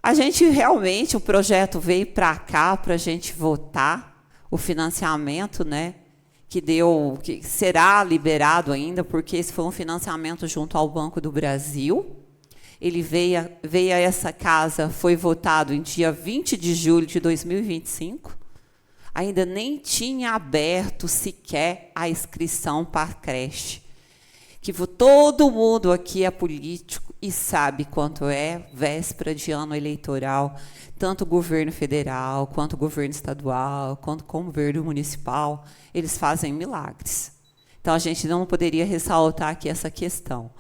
A gente realmente, o projeto veio para cá para a gente votar o financiamento, né? Que será liberado ainda, porque esse foi um financiamento junto ao Banco do Brasil. Ele veio a essa casa, foi votado em dia 20 de julho de 2025. Ainda nem tinha aberto sequer a inscrição para a creche. Que todo mundo aqui é político e sabe quanto é véspera de ano eleitoral, tanto o governo federal, quanto o governo estadual, quanto o governo municipal, eles fazem milagres. Então, a gente não poderia ressaltar aqui essa questão.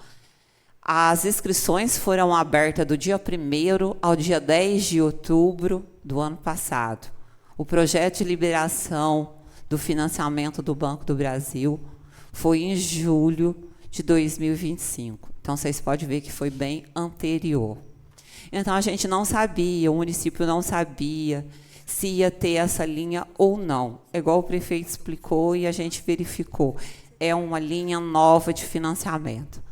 As inscrições foram abertas do dia 1º ao dia 10 de outubro do ano passado. O projeto de liberação do financiamento do Banco do Brasil foi em julho de 2025. Então, vocês podem ver que foi bem anterior. Então, a gente não sabia, o município não sabia se ia ter essa linha ou não. É igual o prefeito explicou e a gente verificou. É uma linha nova de financiamento.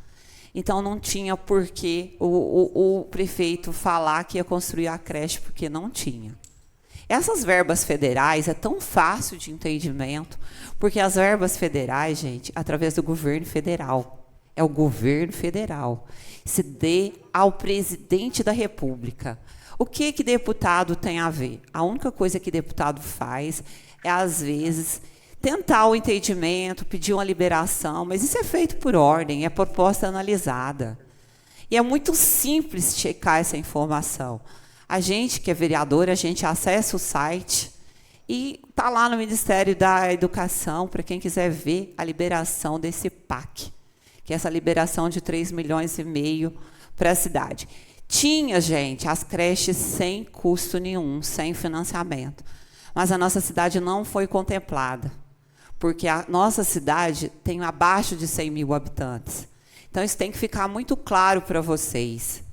Então, não tinha por que o prefeito falar que ia construir a creche, porque não tinha. Essas verbas federais é tão fácil de entendimento, porque as verbas federais, gente, através do governo federal. É o governo federal. Se dê ao presidente da República. O que deputado tem a ver? A única coisa que deputado faz é, às vezes, tentar o entendimento, pedir uma liberação, mas isso é feito por ordem, é proposta analisada. E é muito simples checar essa informação. A gente, que é vereador, a gente acessa o site e está lá no Ministério da Educação, para quem quiser ver a liberação desse PAC, que é essa liberação de 3,5 milhões para a cidade. Tinha, gente, as creches sem custo nenhum, sem financiamento. Mas a nossa cidade não foi contemplada, porque a nossa cidade tem abaixo de 100 mil habitantes. Então, isso tem que ficar muito claro para vocês.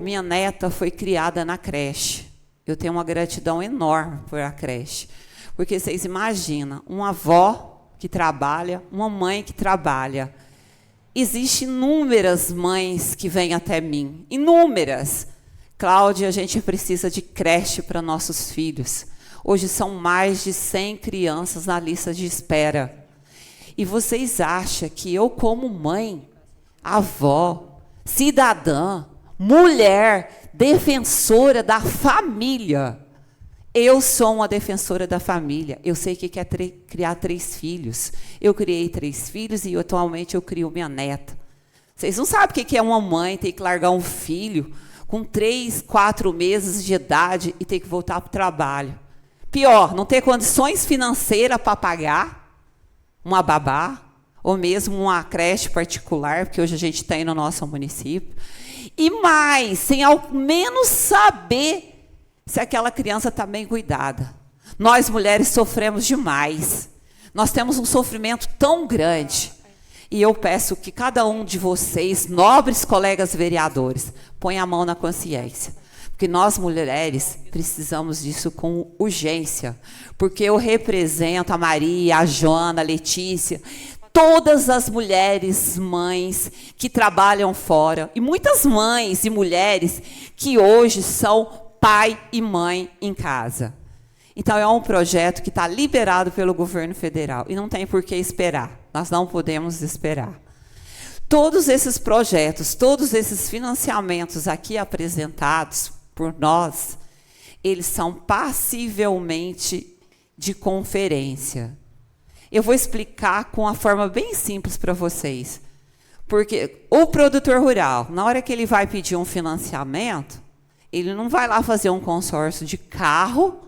Minha neta foi criada na creche. Eu tenho uma gratidão enorme por a creche. Porque vocês imaginam, uma avó que trabalha, uma mãe que trabalha. Existem inúmeras mães que vêm até mim. Inúmeras. Cláudia, a gente precisa de creche para nossos filhos. Hoje são mais de 100 crianças na lista de espera. E vocês acham que eu, como mãe, avó, cidadã, mulher, defensora da família, eu sou uma defensora da família. Eu sei que quer criar 3 filhos. Eu criei 3 filhos e atualmente eu crio minha neta. Vocês não sabem o que é uma mãe ter que largar um filho com 3, 4 meses de idade e ter que voltar para o trabalho. Pior, não ter condições financeiras para pagar uma babá, ou mesmo uma creche particular, porque hoje a gente tem no nosso município. E mais, sem ao menos saber se aquela criança está bem cuidada. Nós, mulheres, sofremos demais. Nós temos um sofrimento tão grande. E eu peço que cada um de vocês, nobres colegas vereadores, ponha a mão na consciência. Porque nós, mulheres, precisamos disso com urgência. Porque eu represento a Maria, a Joana, a Letícia, todas as mulheres, mães que trabalham fora. E muitas mães e mulheres que hoje são pai e mãe em casa. Então, é um projeto que está liberado pelo governo federal. E não tem por que esperar. Nós não podemos esperar. Todos esses projetos, todos esses financiamentos aqui apresentados por nós, eles são passivelmente de conferência. Eu vou explicar com uma forma bem simples para vocês. Porque o produtor rural, na hora que ele vai pedir um financiamento, ele não vai lá fazer um consórcio de carro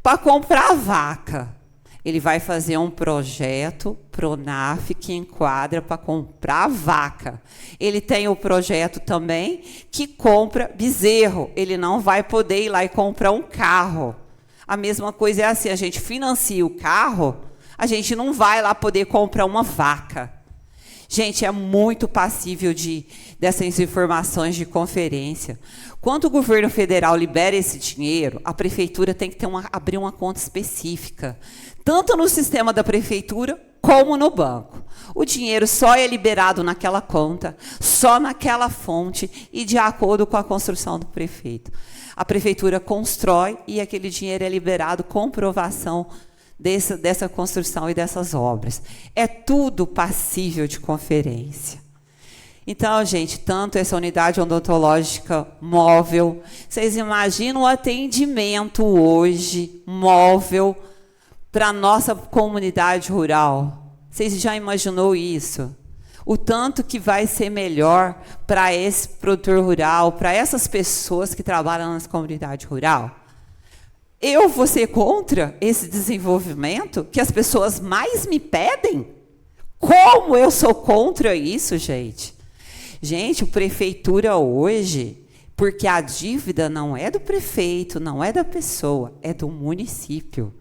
para comprar vaca. Ele vai fazer um projeto Pronaf que enquadra para comprar vaca. Ele tem o projeto também que compra bezerro. Ele não vai poder ir lá e comprar um carro. A mesma coisa é assim, a gente financia o carro, a gente não vai lá poder comprar uma vaca. Gente, é muito passível dessas informações de conferência. Quando o governo federal libera esse dinheiro, a prefeitura tem que abrir uma conta específica, tanto no sistema da prefeitura como no banco. O dinheiro só é liberado naquela conta, só naquela fonte e de acordo com a construção do prefeito. A prefeitura constrói e aquele dinheiro é liberado com comprovação dessa construção e dessas obras. É tudo passível de conferência. Então, gente, tanto essa unidade odontológica móvel, vocês imaginam o atendimento hoje móvel para a nossa comunidade rural? Vocês já imaginou isso? O tanto que vai ser melhor para esse produtor rural, para essas pessoas que trabalham na comunidade rural? Eu vou ser contra esse desenvolvimento que as pessoas mais me pedem? Como eu sou contra isso, gente? Gente, a prefeitura hoje, porque a dívida não é do prefeito, não é da pessoa, é do município.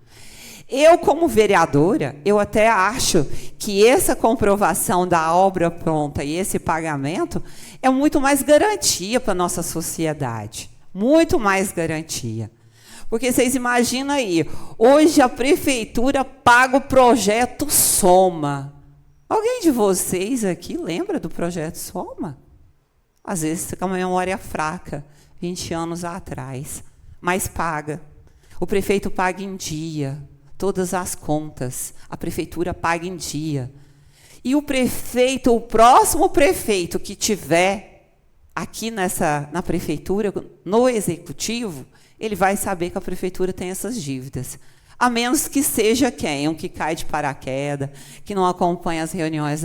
Eu, como vereadora, eu até acho que essa comprovação da obra pronta e esse pagamento é muito mais garantia para a nossa sociedade. Muito mais garantia. Porque vocês imaginam aí, hoje a prefeitura paga o projeto Soma. Alguém de vocês aqui lembra do projeto Soma? Às vezes fica uma memória fraca, 20 anos atrás. Mas paga. O prefeito paga em dia. Todas as contas, a prefeitura paga em dia. E o prefeito, o próximo prefeito que tiver aqui na prefeitura, no executivo, ele vai saber que a prefeitura tem essas dívidas. A menos que seja quem? Um que cai de paraquedas, que não acompanha as reuniões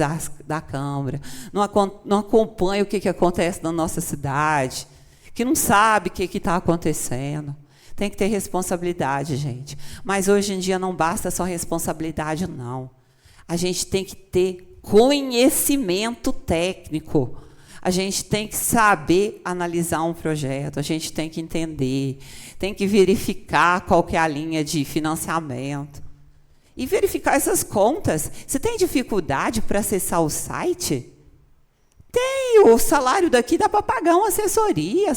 da Câmara, não acompanha o que acontece na nossa cidade, que não sabe o que está acontecendo. Tem que ter responsabilidade, gente. Mas hoje em dia não basta só responsabilidade, não. A gente tem que ter conhecimento técnico. A gente tem que saber analisar um projeto, a gente tem que entender, tem que verificar qual que é a linha de financiamento. E verificar essas contas. Você tem dificuldade para acessar o site? Tem, o salário daqui dá para pagar uma assessoria.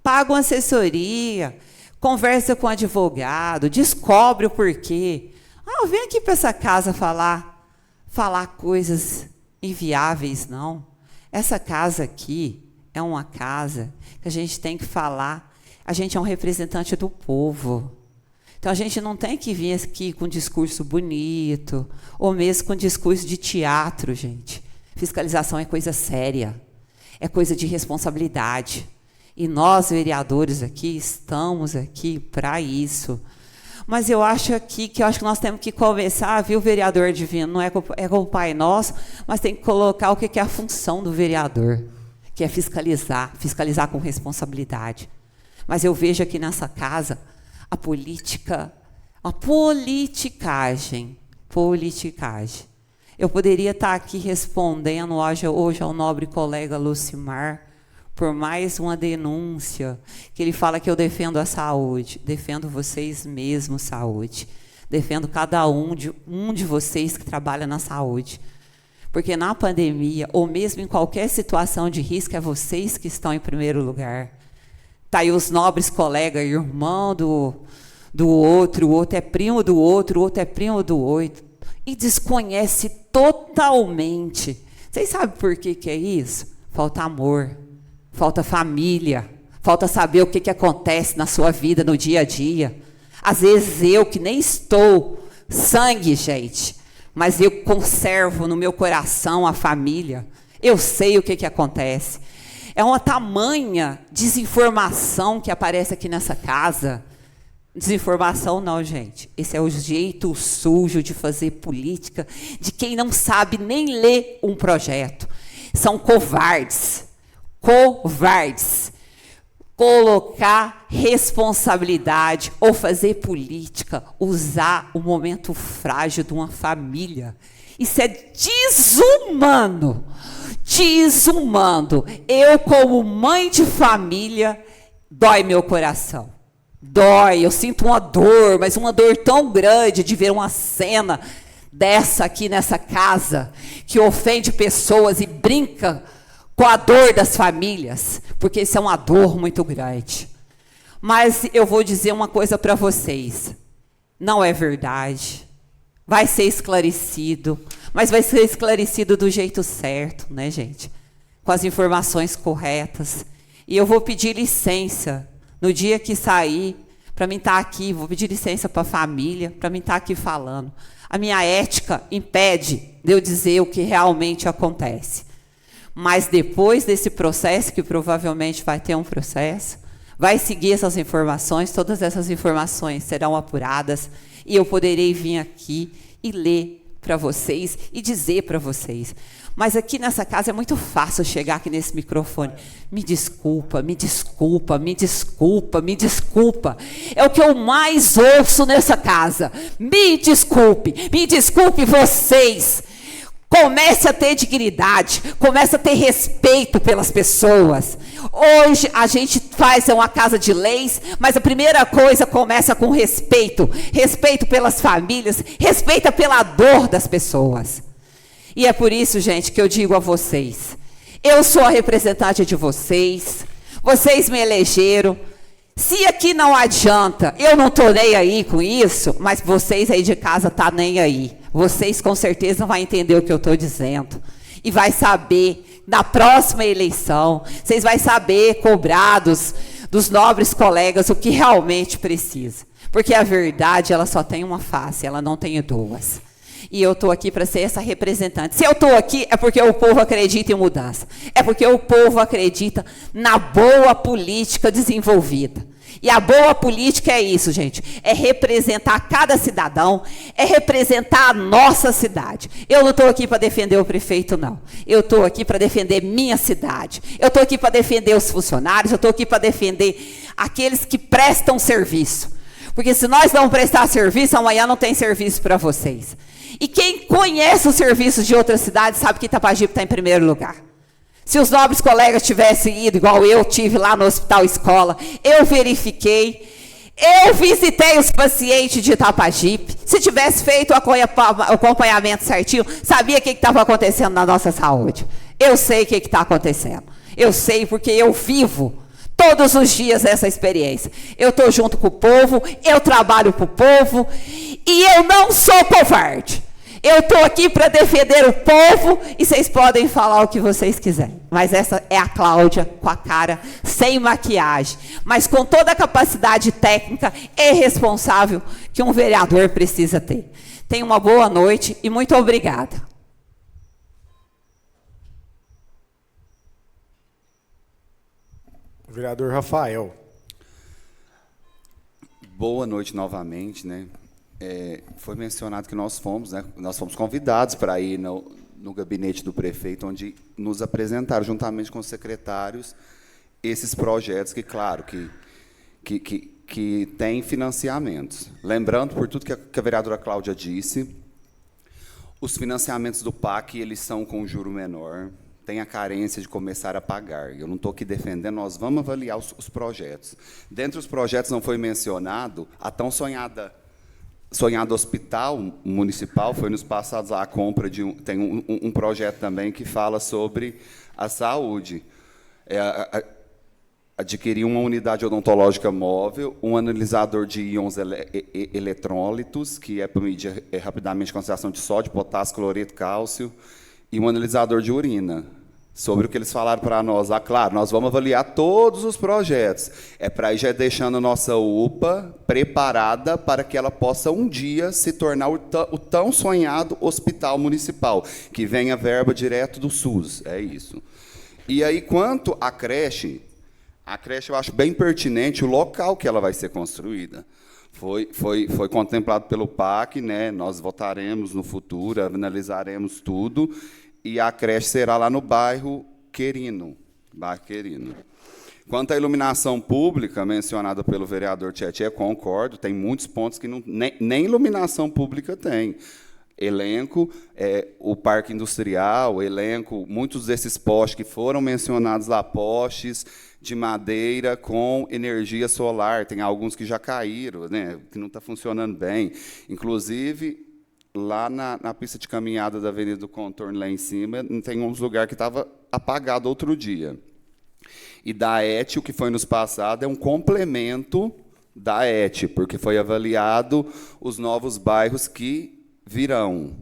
Paga uma assessoria, conversa com o advogado, descobre o porquê. Vem aqui para essa casa falar coisas inviáveis, não. Essa casa aqui é uma casa que a gente tem que falar. A gente é um representante do povo. Então, a gente não tem que vir aqui com discurso bonito, ou mesmo com discurso de teatro, gente. Fiscalização é coisa séria, é coisa de responsabilidade. E nós, vereadores aqui, estamos aqui para isso. Mas eu acho que nós temos que começar, viu, vereador divino, não é com o Pai Nosso, mas tem que colocar o que é a função do vereador, que é fiscalizar com responsabilidade. Mas eu vejo aqui nessa casa a politicagem. Eu poderia estar aqui respondendo hoje ao nobre colega Lucimar, por mais uma denúncia, que ele fala que eu defendo a saúde. Defendo vocês mesmos, saúde. Defendo cada um de vocês que trabalha na saúde. Porque na pandemia, ou mesmo em qualquer situação de risco, é vocês que estão em primeiro lugar. Está aí os nobres colegas, irmão do outro, o outro é primo do outro, o outro é primo do outro. E desconhece totalmente. Vocês sabem por que é isso? Falta amor. Falta família, falta saber o que acontece na sua vida, no dia a dia. Às vezes eu, que nem estou sangue, gente, mas eu conservo no meu coração a família. Eu sei o que acontece. É uma tamanha desinformação que aparece aqui nessa casa. Desinformação não, gente. Esse é o jeito sujo de fazer política de quem não sabe nem ler um projeto. são covardes. Covardes. Colocar responsabilidade ou fazer política, usar o momento frágil de uma família. Isso é desumano. Desumano. Eu, como mãe de família, dói meu coração. Dói, eu sinto uma dor, mas uma dor tão grande de ver uma cena dessa aqui nessa casa, que ofende pessoas e brinca com a dor das famílias, porque isso é uma dor muito grande. Mas eu vou dizer uma coisa para vocês, não é verdade, vai ser esclarecido, mas vai ser esclarecido do jeito certo, né, gente? Com as informações corretas. E eu vou pedir licença, no dia que sair, para mim estar aqui, vou pedir licença para a família, para mim estar aqui falando. A minha ética impede de eu dizer o que realmente acontece. Mas depois desse processo, que provavelmente vai ter um processo, vai seguir essas informações, todas essas informações serão apuradas, e eu poderei vir aqui e ler para vocês e dizer para vocês. Mas aqui nessa casa é muito fácil chegar aqui nesse microfone. Me desculpa, me desculpa, me desculpa, me desculpa. É o que eu mais ouço nessa casa. Me desculpe vocês. Comece a ter dignidade, comece a ter respeito pelas pessoas. Hoje a gente faz uma casa de leis, mas a primeira coisa começa com respeito. Respeito pelas famílias, respeito pela dor das pessoas. E é por isso, gente, que eu digo a vocês, eu sou a representante de vocês, vocês me elegeram. Se aqui não adianta, eu não estou nem aí com isso, mas vocês aí de casa estão nem aí. Vocês com certeza vão entender o que eu estou dizendo. E vai saber, na próxima eleição, vocês vão saber, cobrados dos nobres colegas, o que realmente precisa. Porque a verdade, ela só tem uma face, ela não tem duas. E eu estou aqui para ser essa representante. Se eu estou aqui, é porque o povo acredita em mudança. É porque o povo acredita na boa política desenvolvida. E a boa política é isso, gente. É representar cada cidadão, é representar a nossa cidade. Eu não estou aqui para defender o prefeito, não. Eu estou aqui para defender minha cidade. Eu estou aqui para defender os funcionários, eu estou aqui para defender aqueles que prestam serviço. Porque se nós não prestar serviço, amanhã não tem serviço para vocês. E quem conhece os serviços de outras cidades sabe que Itapajipe está em primeiro lugar. Se os nobres colegas tivessem ido, igual eu tive lá no Hospital Escola, eu verifiquei, eu visitei os pacientes de Itapajipe. Se tivesse feito o acompanhamento certinho, sabia o que estava acontecendo na nossa saúde. Eu sei o que está acontecendo. Eu sei porque eu vivo todos os dias essa experiência. Eu estou junto com o povo, eu trabalho para o povo, e eu não sou covarde. Eu estou aqui para defender o povo e vocês podem falar o que vocês quiserem. Mas essa é a Cláudia com a cara sem maquiagem, mas com toda a capacidade técnica e responsável que um vereador precisa ter. Tenha uma boa noite e muito obrigada. Vereador Rafael. Boa noite novamente, né? Foi mencionado que nós fomos convidados para ir no gabinete do prefeito, onde nos apresentaram, juntamente com os secretários, esses projetos que, claro, que têm financiamentos. Lembrando, por tudo que a vereadora Cláudia disse, os financiamentos do PAC, eles são com juro menor, tem a carência de começar a pagar. Eu não estou aqui defendendo, nós vamos avaliar os projetos. Dentre os projetos não foi mencionado a tão sonhado hospital municipal, foi nos passados a compra de tem um projeto também que fala sobre a saúde. Adquirir uma unidade odontológica móvel, um analisador de íons eletrólitos, que é para medir rapidamente a concentração de sódio, potássio, cloreto, cálcio, e um analisador de urina. Sobre o que eles falaram para nós, claro, nós vamos avaliar todos os projetos. É para ir já deixando a nossa UPA preparada para que ela possa um dia se tornar o tão sonhado hospital municipal, que venha verba direto do SUS, é isso. E aí, quanto à creche, eu acho bem pertinente o local que ela vai ser construída. Foi contemplado pelo PAC, né? Nós votaremos no futuro, analisaremos tudo, e a creche será lá no bairro Querino. Quanto à iluminação pública, mencionada pelo vereador Tietê, concordo, tem muitos pontos que nem iluminação pública tem. Elenco, o parque industrial, muitos desses postes que foram mencionados lá, postes de madeira com energia solar, tem alguns que já caíram, né, que não está funcionando bem. Inclusive, lá na pista de caminhada da Avenida do Contorno, lá em cima, tem uns lugares que estava apagado outro dia. E da ET, o que foi nos passado é um complemento da ET, porque foi avaliado os novos bairros que virão,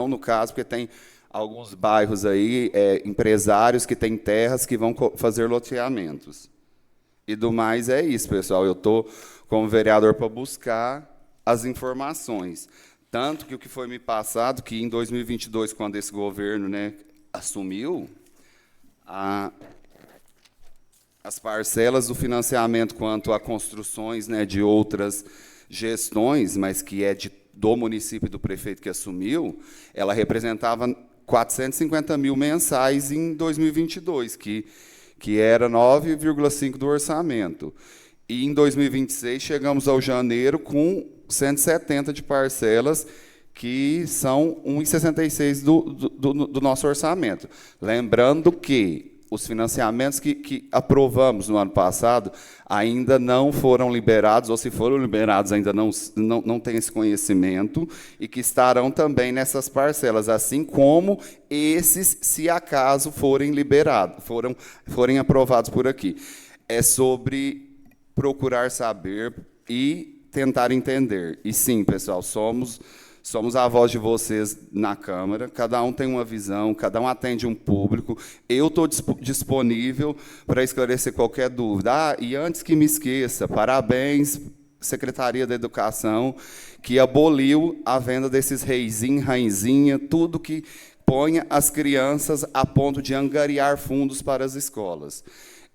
no caso, porque tem alguns bairros aí, empresários que têm terras que vão fazer loteamentos. E do mais é isso, pessoal. Eu estou, como vereador, para buscar as informações. Tanto que o que foi me passado, que em 2022, quando esse governo, né, assumiu, as parcelas do financiamento quanto a construções, né, de outras gestões, mas que é do município e do prefeito que assumiu, ela representava 450 mil mensais em 2022, que era 9,5% do orçamento. E em 2026 chegamos ao janeiro com 170 de parcelas, que são 1,66 do nosso orçamento. Lembrando que os financiamentos que aprovamos no ano passado ainda não foram liberados, ou se foram liberados ainda não tem esse conhecimento, e que estarão também nessas parcelas, assim como esses, se acaso forem liberados, forem aprovados por aqui. É sobre procurar saber e tentar entender. E sim, pessoal, somos a voz de vocês na Câmara, cada um tem uma visão, cada um atende um público. Eu estou disponível para esclarecer qualquer dúvida. E antes que me esqueça, parabéns, Secretaria da Educação, que aboliu a venda desses reizinho, rainzinha, tudo que ponha as crianças a ponto de angariar fundos para as escolas.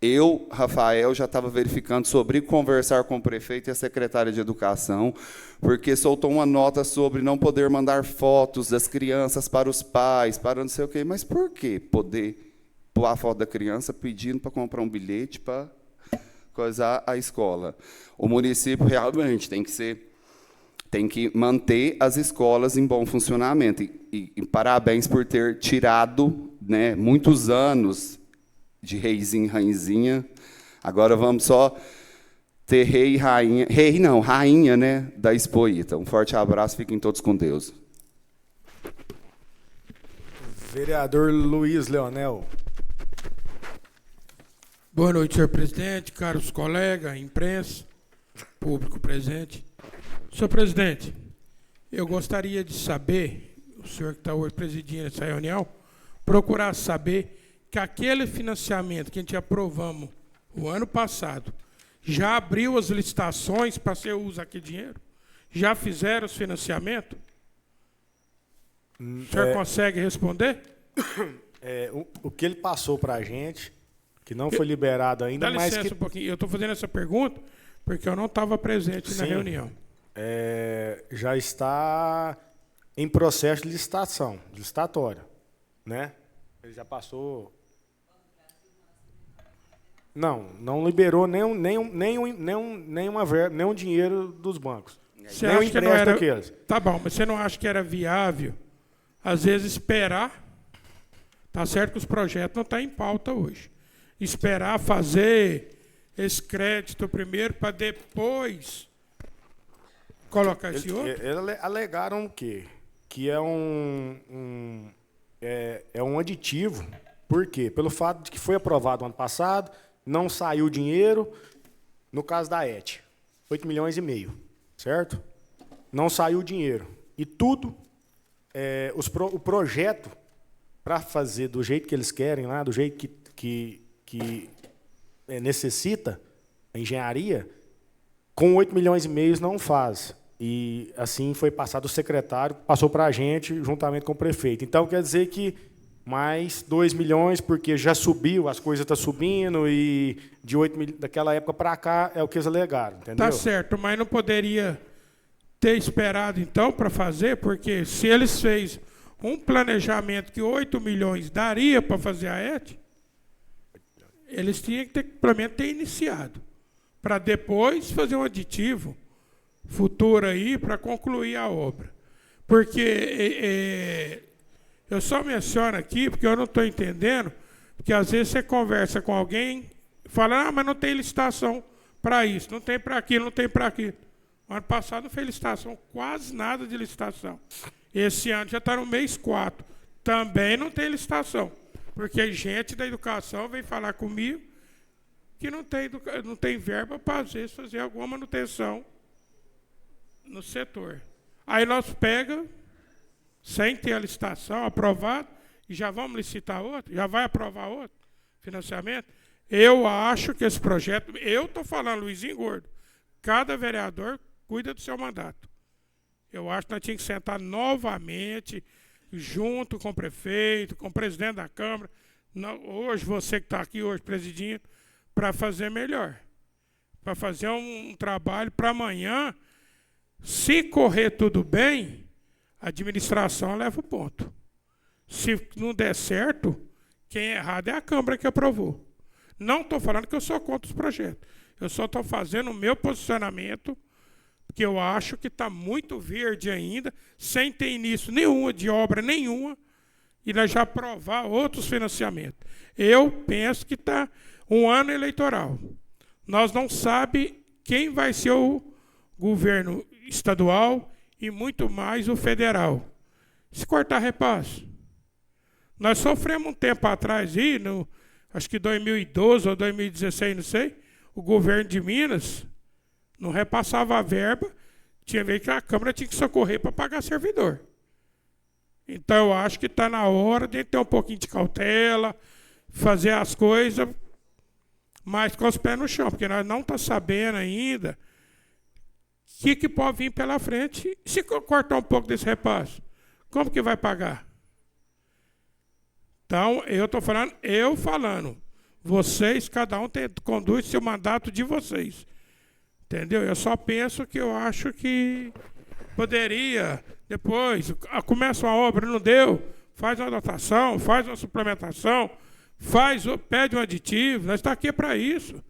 Eu, Rafael, já estava verificando sobre conversar com o prefeito e a secretária de Educação, porque soltou uma nota sobre não poder mandar fotos das crianças para os pais, para não sei o quê. Mas por que poder pôr a foto da criança pedindo para comprar um bilhete para coisar a escola? O município realmente tem que manter as escolas em bom funcionamento. E parabéns por ter tirado, né, muitos anos de reizinho e rainzinha. Agora vamos só ter rei e rainha. Rei não, rainha, né, da Expoíta. Um forte abraço, fiquem todos com Deus. Vereador Luiz Leonel. Boa noite, senhor presidente, caros colegas, imprensa, público presente. Senhor presidente, eu gostaria de saber, o senhor que está hoje presidindo essa reunião, procurar saber que aquele financiamento que a gente aprovamos o ano passado, já abriu as licitações para ser uso aquele dinheiro? Já fizeram os financiamentos? O senhor consegue responder? O que ele passou para a gente, que não foi liberado ainda, dá mas licença um pouquinho. Eu estou fazendo essa pergunta porque eu não estava presente na reunião. Já está em processo de licitatório, né? Ele já passou. Não liberou nenhum dinheiro dos bancos. Você nem o acha que não era... aqueles. Tá bom, mas você não acha que era viável, às vezes, esperar? Tá certo que os projetos não estão em pauta hoje. Esperar fazer esse crédito primeiro para depois colocar esse outro? Eles alegaram o quê? Que é um aditivo. Por quê? Pelo fato de que foi aprovado ano passado, não saiu dinheiro, no caso da ET, 8,5 milhões, certo? Não saiu dinheiro. E tudo, o projeto, para fazer do jeito que eles querem, lá, do jeito que necessita, a engenharia, com 8,5 milhões não faz. E assim foi passado, o secretário passou para a gente, juntamente com o prefeito. Então, quer dizer que mais 2 milhões, porque já subiu, as coisas estão subindo, e de 8 milhões, daquela época para cá, é o que eles alegaram, entendeu? Tá certo, mas não poderia ter esperado, então, para fazer, porque se eles fez um planejamento que 8 milhões daria para fazer a ET, eles tinham que ter, pelo menos, ter iniciado, para depois fazer um aditivo futuro aí para concluir a obra. Porque eu só menciono aqui, porque eu não estou entendendo, porque às vezes você conversa com alguém, fala, mas não tem licitação para isso, não tem para aquilo, não tem para aquilo. O ano passado não fez licitação, quase nada de licitação. Esse ano já está no mês 4, também não tem licitação. Porque gente da educação vem falar comigo que não tem verba para, às vezes, fazer alguma manutenção no setor. Aí nós pega, sem ter a licitação aprovada, e já vamos licitar outro, já vai aprovar outro financiamento. Eu acho que esse projeto, eu estou falando, Luizinho Gordo, cada vereador cuida do seu mandato. Eu acho que nós tínhamos que sentar novamente, junto com o prefeito, com o presidente da Câmara, hoje, você que está aqui hoje presidindo, para fazer melhor. Para fazer um trabalho para amanhã, se correr tudo bem, a administração leva o ponto. Se não der certo, quem é errado é a Câmara que aprovou. Não estou falando que eu sou contra os projetos. Eu só estou fazendo o meu posicionamento, que eu acho que está muito verde ainda, sem ter início nenhuma de obra nenhuma, e nós já aprovar outros financiamentos. Eu penso que está um ano eleitoral. Nós não sabemos quem vai ser o governo estadual e muito mais o federal. Se cortar repasse. Nós sofremos um tempo atrás, acho que 2012 ou 2016, não sei, o governo de Minas não repassava a verba, tinha vez que a Câmara tinha que socorrer para pagar servidor. Então, eu acho que está na hora de ter um pouquinho de cautela, fazer as coisas, mas com os pés no chão, porque nós não estamos sabendo ainda o que pode vir pela frente. Se cortar um pouco desse repasse, como que vai pagar? Então, eu estou falando, vocês, cada um conduz seu mandato de vocês. Entendeu? Eu só penso que eu acho que poderia, depois, começa uma obra, não deu, faz uma dotação, faz uma suplementação, pede um aditivo, nós estamos aqui para isso.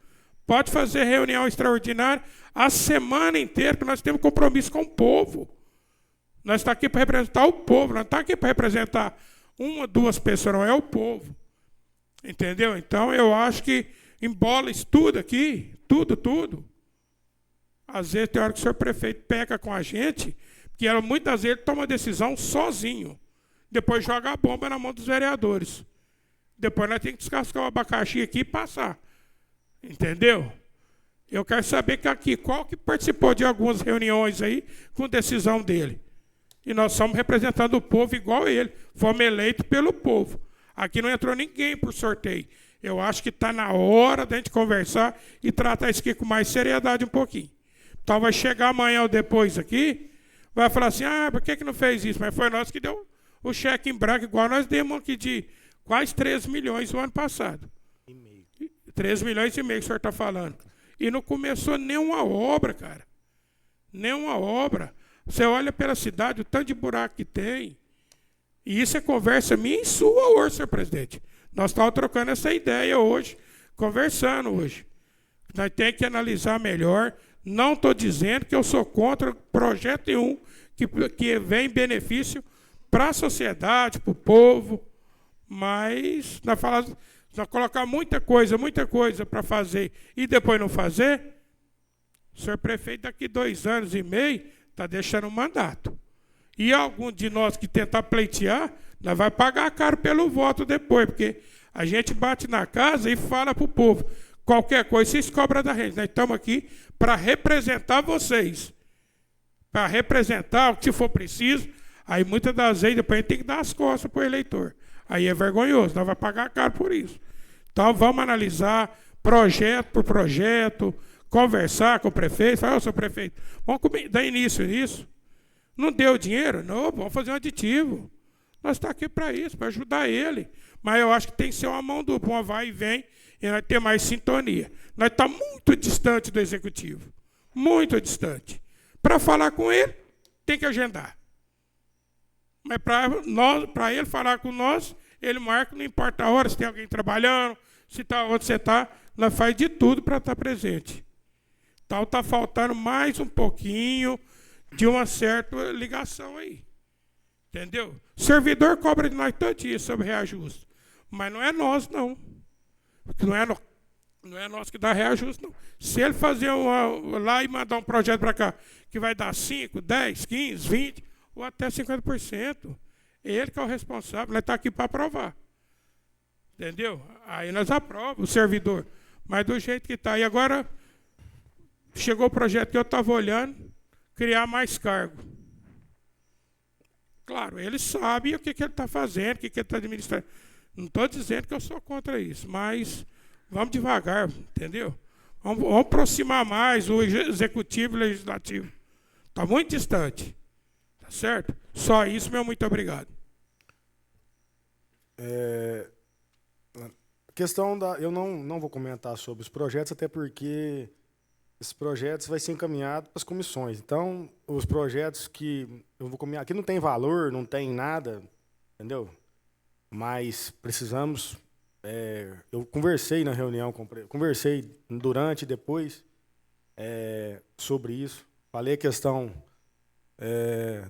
Pode fazer reunião extraordinária a semana inteira, que nós temos compromisso com o povo. Nós estamos aqui para representar o povo, nós estamos aqui para representar uma, duas pessoas, não é o povo. Entendeu? Então, eu acho que embola isso tudo aqui, tudo. Às vezes, tem hora que o senhor prefeito peca com a gente, porque muitas vezes ele toma decisão sozinho. Depois joga a bomba na mão dos vereadores. Depois nós temos que descascar o abacaxi aqui e passar. Entendeu? Eu quero saber que aqui, qual que participou de algumas reuniões aí com decisão dele. E nós somos representando o povo igual ele. Fomos eleitos pelo povo. Aqui não entrou ninguém por sorteio. Eu acho que está na hora da gente conversar e tratar isso aqui com mais seriedade um pouquinho. Então vai chegar amanhã ou depois aqui, vai falar assim, por que não fez isso? Mas foi nós que deu o cheque em branco, igual nós demos aqui de quase 3 milhões no ano passado. 3 milhões e meio que o senhor está falando. E não começou nenhuma obra, cara. Nenhuma obra. Você olha pela cidade, o tanto de buraco que tem. E isso é conversa minha e sua hoje, senhor presidente. Nós estamos trocando essa ideia hoje, conversando hoje. Nós temos que analisar melhor. Não estou dizendo que eu sou contra projeto nenhum que vem em benefício para a sociedade, para o povo, mas nós colocar muita coisa para fazer e depois não fazer, o senhor prefeito daqui 2 anos e meio está deixando um mandato. E algum de nós que tentar pleitear, nós vai pagar caro pelo voto depois, porque a gente bate na casa e fala para o povo, qualquer coisa vocês cobram da gente. Nós estamos aqui para representar vocês. Para representar o que se for preciso. Aí muitas das vezes depois a gente tem que dar as costas para o eleitor. Aí é vergonhoso, nós vamos pagar caro por isso. Então vamos analisar projeto por projeto, conversar com o prefeito, falar, seu prefeito, vamos dar início nisso. Não deu dinheiro? Não, vamos fazer um aditivo. Nós estamos aqui para isso, para ajudar ele. Mas eu acho que tem que ser uma mão dupla, uma vai e vem, e nós ter mais sintonia. Nós estamos muito distante do executivo. Muito distante. Para falar com ele, tem que agendar. Mas para ele falar com nós, ele marca, não importa a hora, se tem alguém trabalhando, se está onde você está, nós faz de tudo para estar presente. Então está faltando mais um pouquinho de uma certa ligação aí. Entendeu? O servidor cobra de nós todo dia sobre reajuste. Mas não é nós, não. Porque não é nós que dá reajuste, não. Se ele fazer lá e mandar um projeto para cá, que vai dar 5, 10, 15, 20, ou até 50%, ele que é o responsável, nós está aqui para aprovar. Entendeu? Aí nós aprovamos o servidor. Mas do jeito que está. E agora, chegou o projeto que eu estava olhando, criar mais cargo. Claro, ele sabe o que ele está fazendo, o que ele está administrando. Não estou dizendo que eu sou contra isso, mas vamos devagar, entendeu? Vamos aproximar mais o executivo e o legislativo. Está muito distante. Tá certo? Só isso, meu muito obrigado. A questão da... Eu não vou comentar sobre os projetos, até porque esses projetos vai ser encaminhado para as comissões. Então, os projetos que eu vou comentar... Aqui não tem valor, não tem nada, entendeu? Mas precisamos... eu conversei na reunião, conversei durante e depois sobre isso. Falei a questão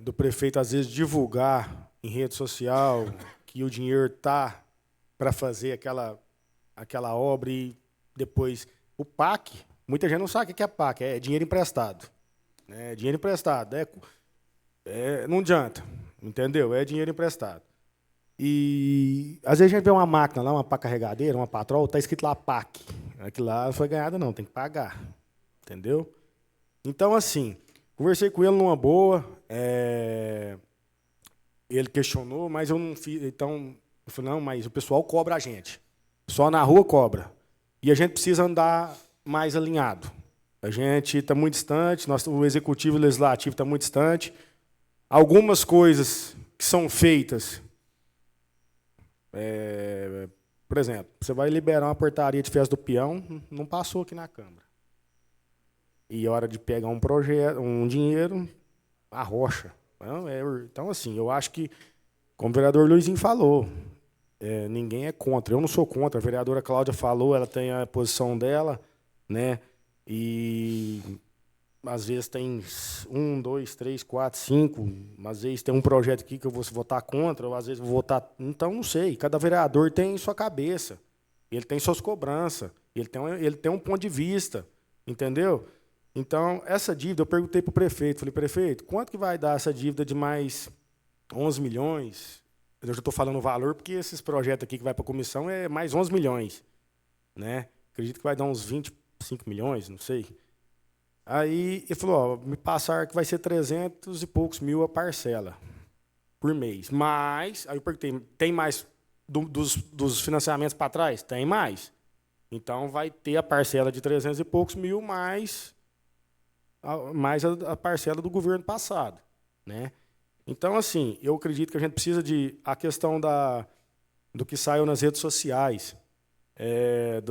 do prefeito, às vezes, divulgar em rede social que o dinheiro está para fazer aquela obra e depois... O PAC, muita gente não sabe o que é PAC, é dinheiro emprestado. Dinheiro emprestado, não adianta, entendeu? É dinheiro emprestado. E às vezes a gente vê uma máquina lá, uma pá carregadeira, uma patrol, está escrito lá PAC. Aquilo lá não foi ganhado, não, tem que pagar. Entendeu? Então, assim, conversei com ele numa boa, ele questionou, mas eu não fiz. Então, eu falei, não, mas o pessoal cobra a gente. Só na rua cobra. E a gente precisa andar mais alinhado. A gente está muito distante, o executivo e o legislativo está muito distante. Algumas coisas que são feitas. Por exemplo, você vai liberar uma portaria de festa do peão, não passou aqui na Câmara. E a hora de pegar um projeto, um dinheiro, arrocha. Então, assim, eu acho que, como o vereador Luizinho falou, ninguém é contra. Eu não sou contra. A vereadora Cláudia falou, ela tem a posição dela, né? E às vezes tem 1, 2, 3, 4, 5. Às vezes tem um projeto aqui que eu vou votar contra, ou às vezes vou votar... Então, não sei. Cada vereador tem sua cabeça. Ele tem suas cobranças. Ele tem um ponto de vista. Entendeu? Então, essa dívida, eu perguntei para o prefeito. Falei, prefeito, quanto que vai dar essa dívida de mais 11 milhões? Eu já estou falando o valor, porque esses projetos aqui que vai para a comissão é mais 11 milhões. Né? Acredito que vai dar uns 25 milhões, não sei. Aí ele falou, me passaram que vai ser 300 e poucos mil a parcela por mês. Mas, aí eu perguntei, tem mais dos financiamentos para trás? Tem mais. Então vai ter a parcela de 300 e poucos mil mais a parcela do governo passado. Né? Então, assim, eu acredito que a gente precisa a questão do que saiu nas redes sociais,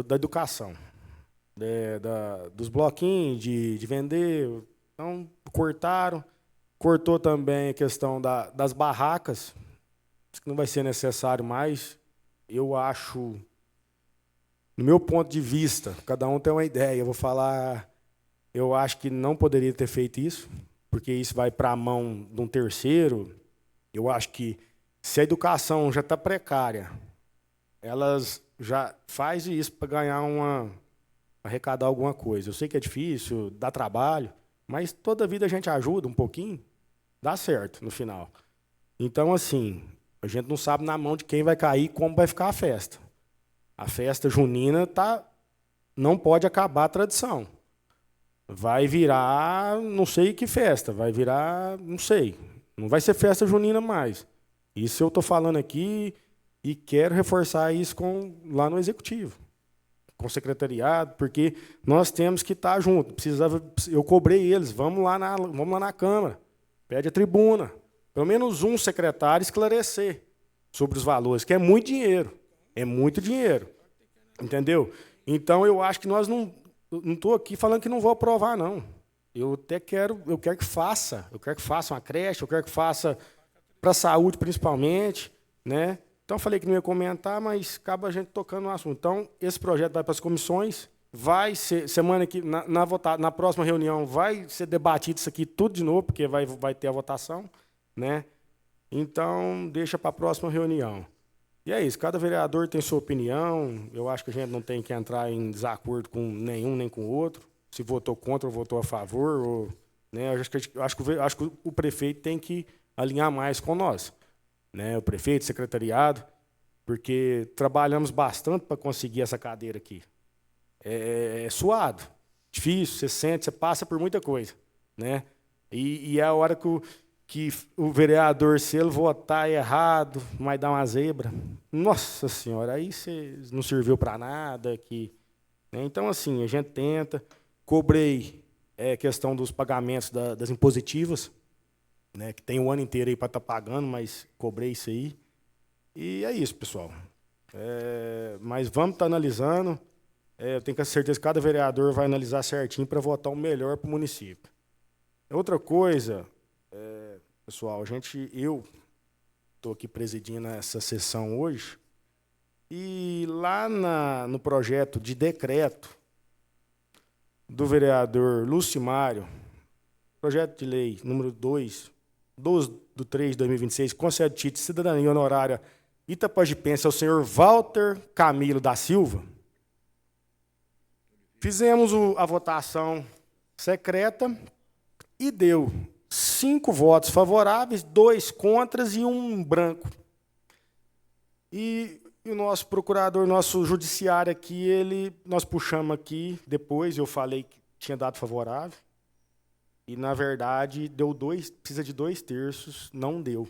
da educação. Dos bloquinhos de vender, então cortou também a questão das barracas, que não vai ser necessário mais. Eu acho, no meu ponto de vista, cada um tem uma ideia, eu vou falar, eu acho que não poderia ter feito isso, porque isso vai para a mão de um terceiro. Eu acho que se a educação já está precária, elas já fazem isso para ganhar arrecadar alguma coisa. Eu sei que é difícil, dá trabalho, mas toda vida a gente ajuda um pouquinho, dá certo no final. Então, assim, a gente não sabe na mão de quem vai cair e como vai ficar a festa. A festa junina não pode acabar a tradição. Vai virar, não sei que festa, vai virar, não sei. Não vai ser festa junina mais. Isso eu estou falando aqui e quero reforçar isso lá no Executivo. Com o secretariado, porque nós temos que estar junto. Eu cobrei eles, vamos lá na Câmara, pede a tribuna, pelo menos um secretário esclarecer sobre os valores, que é muito dinheiro, entendeu? Então eu acho que nós não estou aqui falando que não vou aprovar, não. Eu quero que faça uma creche, eu quero que faça para a saúde principalmente, né? Então, eu falei que não ia comentar, mas acaba a gente tocando no assunto. Então, esse projeto vai para as comissões, vai ser, semana que, na próxima reunião, vai ser debatido isso aqui tudo de novo, porque vai ter a votação, né? Então, deixa para a próxima reunião. E é isso, cada vereador tem sua opinião, eu acho que a gente não tem que entrar em desacordo com nenhum nem com o outro, se votou contra ou votou a favor, ou, né? Eu acho que o prefeito tem que alinhar mais com nós, né? O prefeito, o secretariado, porque trabalhamos bastante para conseguir essa cadeira aqui. É suado, difícil, você sente, você passa por muita coisa, né? E é a hora que o vereador, se ele votar errado, vai dar uma zebra, nossa senhora, aí você não serviu para nada. Né? Então, assim, a gente tenta, cobrei questão dos pagamentos das impositivas, né, que tem um ano inteiro aí para estar pagando, mas cobrei isso aí. E é isso, pessoal. Mas vamos estar analisando. Eu tenho certeza que cada vereador vai analisar certinho para votar o melhor para o município. Outra coisa, pessoal, eu estou aqui presidindo essa sessão hoje, e lá no projeto de decreto do vereador Lucimário, projeto de lei número 2/3/2026, concede título de cidadania honorária itapajipense ao senhor Walter Camilo da Silva. Fizemos a votação secreta e deu 5 votos favoráveis, 2 contras e 1 branco. E o nosso procurador, nosso judiciário aqui, nós puxamos aqui, depois eu falei que tinha dado favorável, e, na verdade, precisa de 2/3, não deu.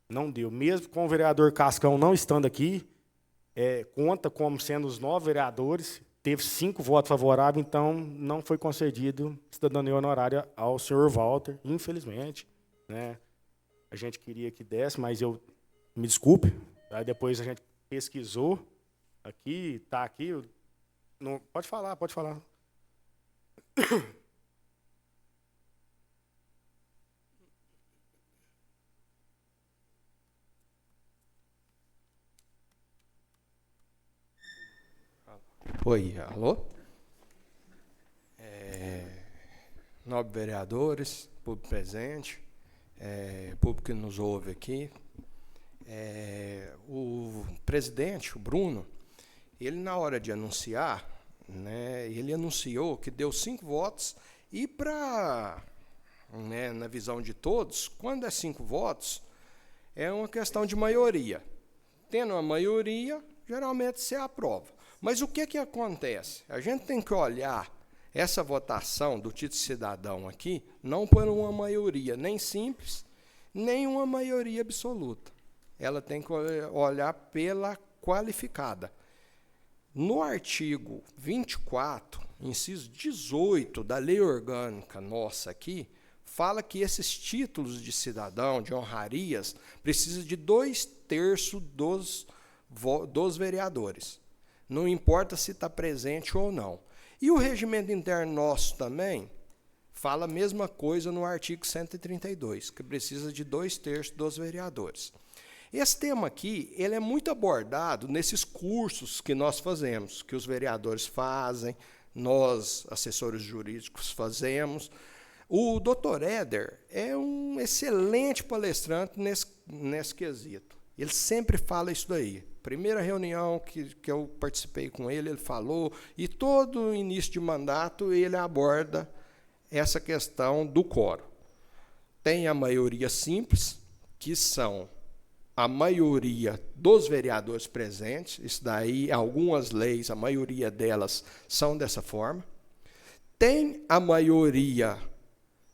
Não deu. Mesmo com o vereador Cascão não estando aqui, conta como sendo os 9 vereadores, teve 5 votos favoráveis, então não foi concedido cidadania honorária ao senhor Walter, infelizmente, né? A gente queria que desse, mas me desculpe, aí depois a gente pesquisou aqui, está aqui. Pode falar. Oi, alô? Nobres vereadores, público presente, público que nos ouve aqui. O presidente, o Bruno, ele, na hora de anunciar, né, ele anunciou que deu 5 votos e, na visão de todos, quando é 5 votos, é uma questão de maioria. Tendo uma maioria, geralmente se aprova. Mas o que acontece? A gente tem que olhar essa votação do título de cidadão aqui, não por uma maioria nem simples, nem uma maioria absoluta. Ela tem que olhar pela qualificada. No artigo 24, inciso 18 da lei orgânica nossa aqui, fala que esses títulos de cidadão, de honrarias, precisam de 2/3 dos vereadores. Não importa se está presente ou não. E o regimento interno nosso também fala a mesma coisa no artigo 132, que precisa de 2/3 dos vereadores. Esse tema aqui, ele é muito abordado nesses cursos que nós fazemos, que os vereadores fazem, nós, assessores jurídicos, fazemos. O doutor Éder é um excelente palestrante nesse quesito. Ele sempre fala isso daí. Primeira reunião que eu participei com ele falou, e todo início de mandato ele aborda essa questão do quórum. Tem a maioria simples, que são a maioria dos vereadores presentes, isso daí, algumas leis, a maioria delas são dessa forma. Tem a maioria,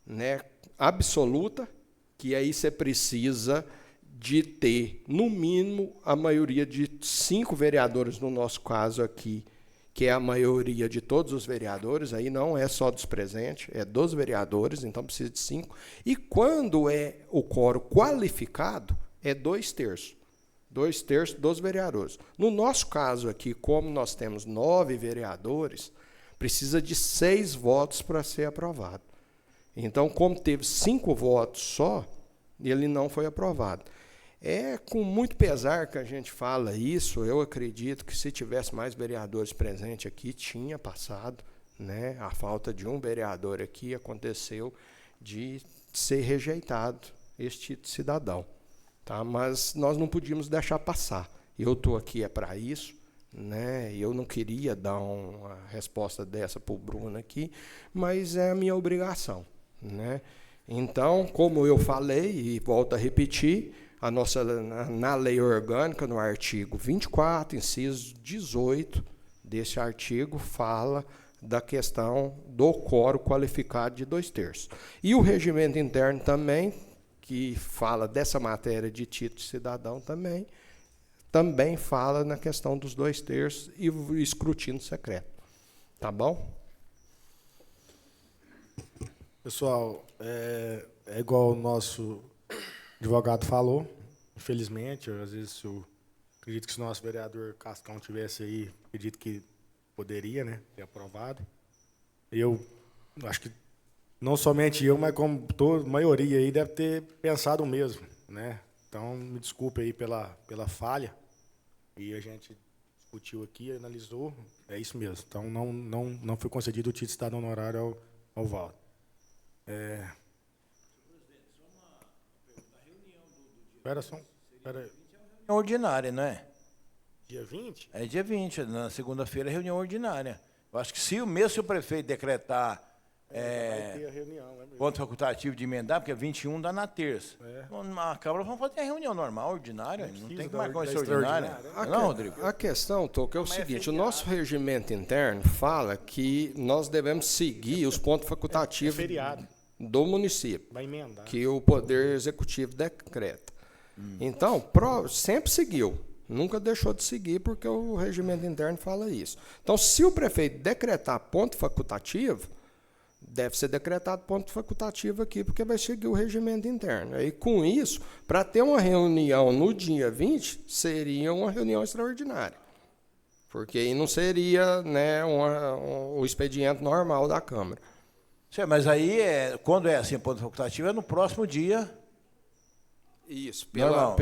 né, absoluta, que aí você precisa de ter, no mínimo, a maioria de 5 vereadores, no nosso caso aqui, que é a maioria de todos os vereadores, aí não é só dos presentes, é dos vereadores, então precisa de 5. E quando é o quórum qualificado, é 2/3. 2/3 dos vereadores. No nosso caso aqui, como nós temos 9 vereadores, precisa de 6 votos para ser aprovado. Então, como teve 5 votos só, ele não foi aprovado. É com muito pesar que a gente fala isso. Eu acredito que se tivesse mais vereadores presentes aqui, tinha passado, né? A falta de um vereador aqui aconteceu de ser rejeitado esse título de cidadão. Tá? Mas nós não podíamos deixar passar. Eu estou aqui para isso, né? Eu não queria dar uma resposta dessa para o Bruno aqui, mas é a minha obrigação, né? Então, como eu falei, e volto a repetir, na lei orgânica, no artigo 24, inciso 18 desse artigo, fala da questão do quórum qualificado de 2/3. E o regimento interno também, que fala dessa matéria de título de cidadão também fala na questão dos 2/3 e o escrutínio secreto. Tá bom? Pessoal, é igual o nosso advogado falou, infelizmente, às vezes eu acredito que se o nosso vereador Cascão tivesse aí, acredito que poderia, né, ter aprovado. Eu acho que não somente eu, mas como a maioria aí deve ter pensado o mesmo, né? Então, me desculpe aí pela falha. E a gente discutiu aqui, analisou, é isso mesmo. Então, não foi concedido o título de cidadão honorário ao Valdo. Espera só. Espera. Ordinária, não é? Dia 20? É dia 20, na segunda-feira, reunião ordinária. Eu acho que se o prefeito decretar vai ter a reunião, né, ponto facultativo de emendar, porque 21 dá na terça. A Câmara vamos fazer a reunião normal, ordinária, não tem que marcar uma extraordinária. Não, Rodrigo? A questão, Toco, é o seguinte, o nosso regimento interno fala que nós devemos seguir os pontos facultativos do município, vai emendar, que o Poder Executivo decreta. Então, sempre seguiu. Nunca deixou de seguir, porque o regimento interno fala isso. Então, se o prefeito decretar ponto facultativo, deve ser decretado ponto facultativo aqui, porque vai seguir o regimento interno. E com isso, para ter uma reunião no dia 20, seria uma reunião extraordinária. Porque aí não seria, né, o expediente normal da Câmara. Sim, mas aí, quando é assim, ponto facultativo, é no próximo dia. Isso, então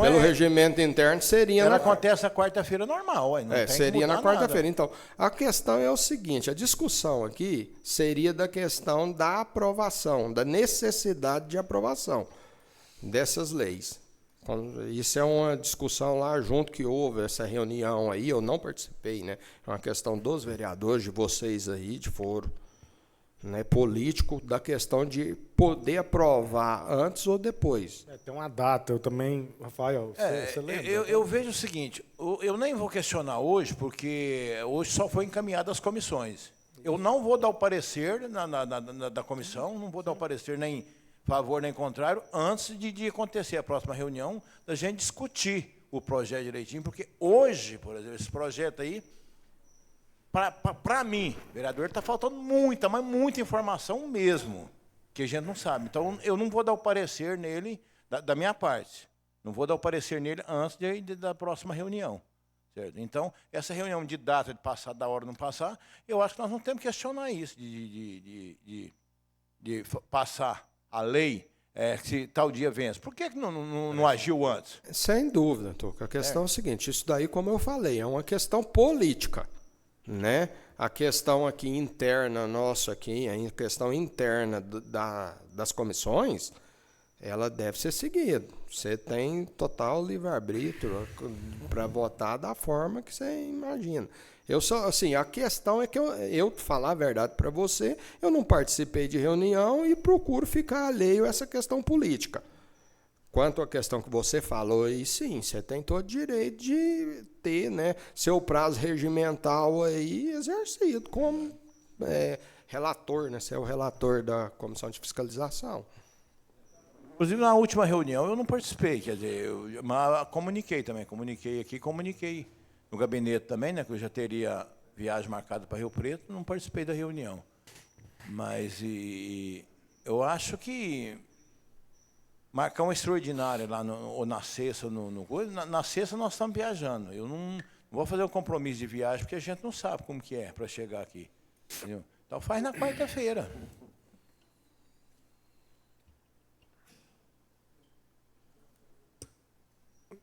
pelo regimento interno seria... Ela acontece na quarta-feira normal. Não tem seria na quarta-feira. Nada. Então, a questão é o seguinte, a discussão aqui seria da questão da aprovação, da necessidade de aprovação dessas leis. Isso é uma discussão lá junto que houve essa reunião aí, eu não participei, né? É uma questão dos vereadores, de vocês aí, de foro, né, político, da questão de poder aprovar antes ou depois. Tem uma data, eu também, Rafael, você lembra? Eu vejo o seguinte, eu nem vou questionar hoje, porque hoje só foi encaminhado às comissões. Eu não vou dar o parecer da comissão, não vou dar o parecer nem favor nem contrário, antes de acontecer a próxima reunião, da gente discutir o projeto direitinho, porque hoje, por exemplo, esse projeto aí, para mim, vereador, está faltando muita, mas muita informação mesmo, que a gente não sabe. Então, eu não vou dar o parecer nele, da minha parte. Não vou dar o parecer nele antes da próxima reunião. Certo? Então, essa reunião de data, de passar da hora ou não passar, eu acho que nós não temos que questionar isso, de passar a lei, se tal dia vence. Por que não agiu antes? Sem dúvida, Tuca. A questão é o seguinte, isso daí, como eu falei, é uma questão política. Né? A questão aqui interna nossa aqui, a questão interna das comissões, ela deve ser seguida. Você tem total livre-arbítrio para votar da forma que você imagina. A questão é que eu falar a verdade para você, eu não participei de reunião e procuro ficar alheio a essa questão política. Quanto à questão que você falou aí, sim, você tem todo direito de ter, né, seu prazo regimental aí exercido como relator, né? Você é o relator da Comissão de Fiscalização. Inclusive, na última reunião eu não participei, quer dizer, mas comuniquei aqui, comuniquei no gabinete também, né, que eu já teria viagem marcada para Rio Preto, não participei da reunião. Mas eu acho que marcar uma extraordinária lá, ou na sexta, ou na sexta nós estamos viajando. Eu não vou fazer um compromisso de viagem, porque a gente não sabe como que é para chegar aqui. Entendeu? Então faz na quarta-feira.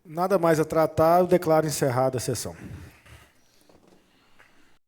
Nada mais a tratar, eu declaro encerrada a sessão.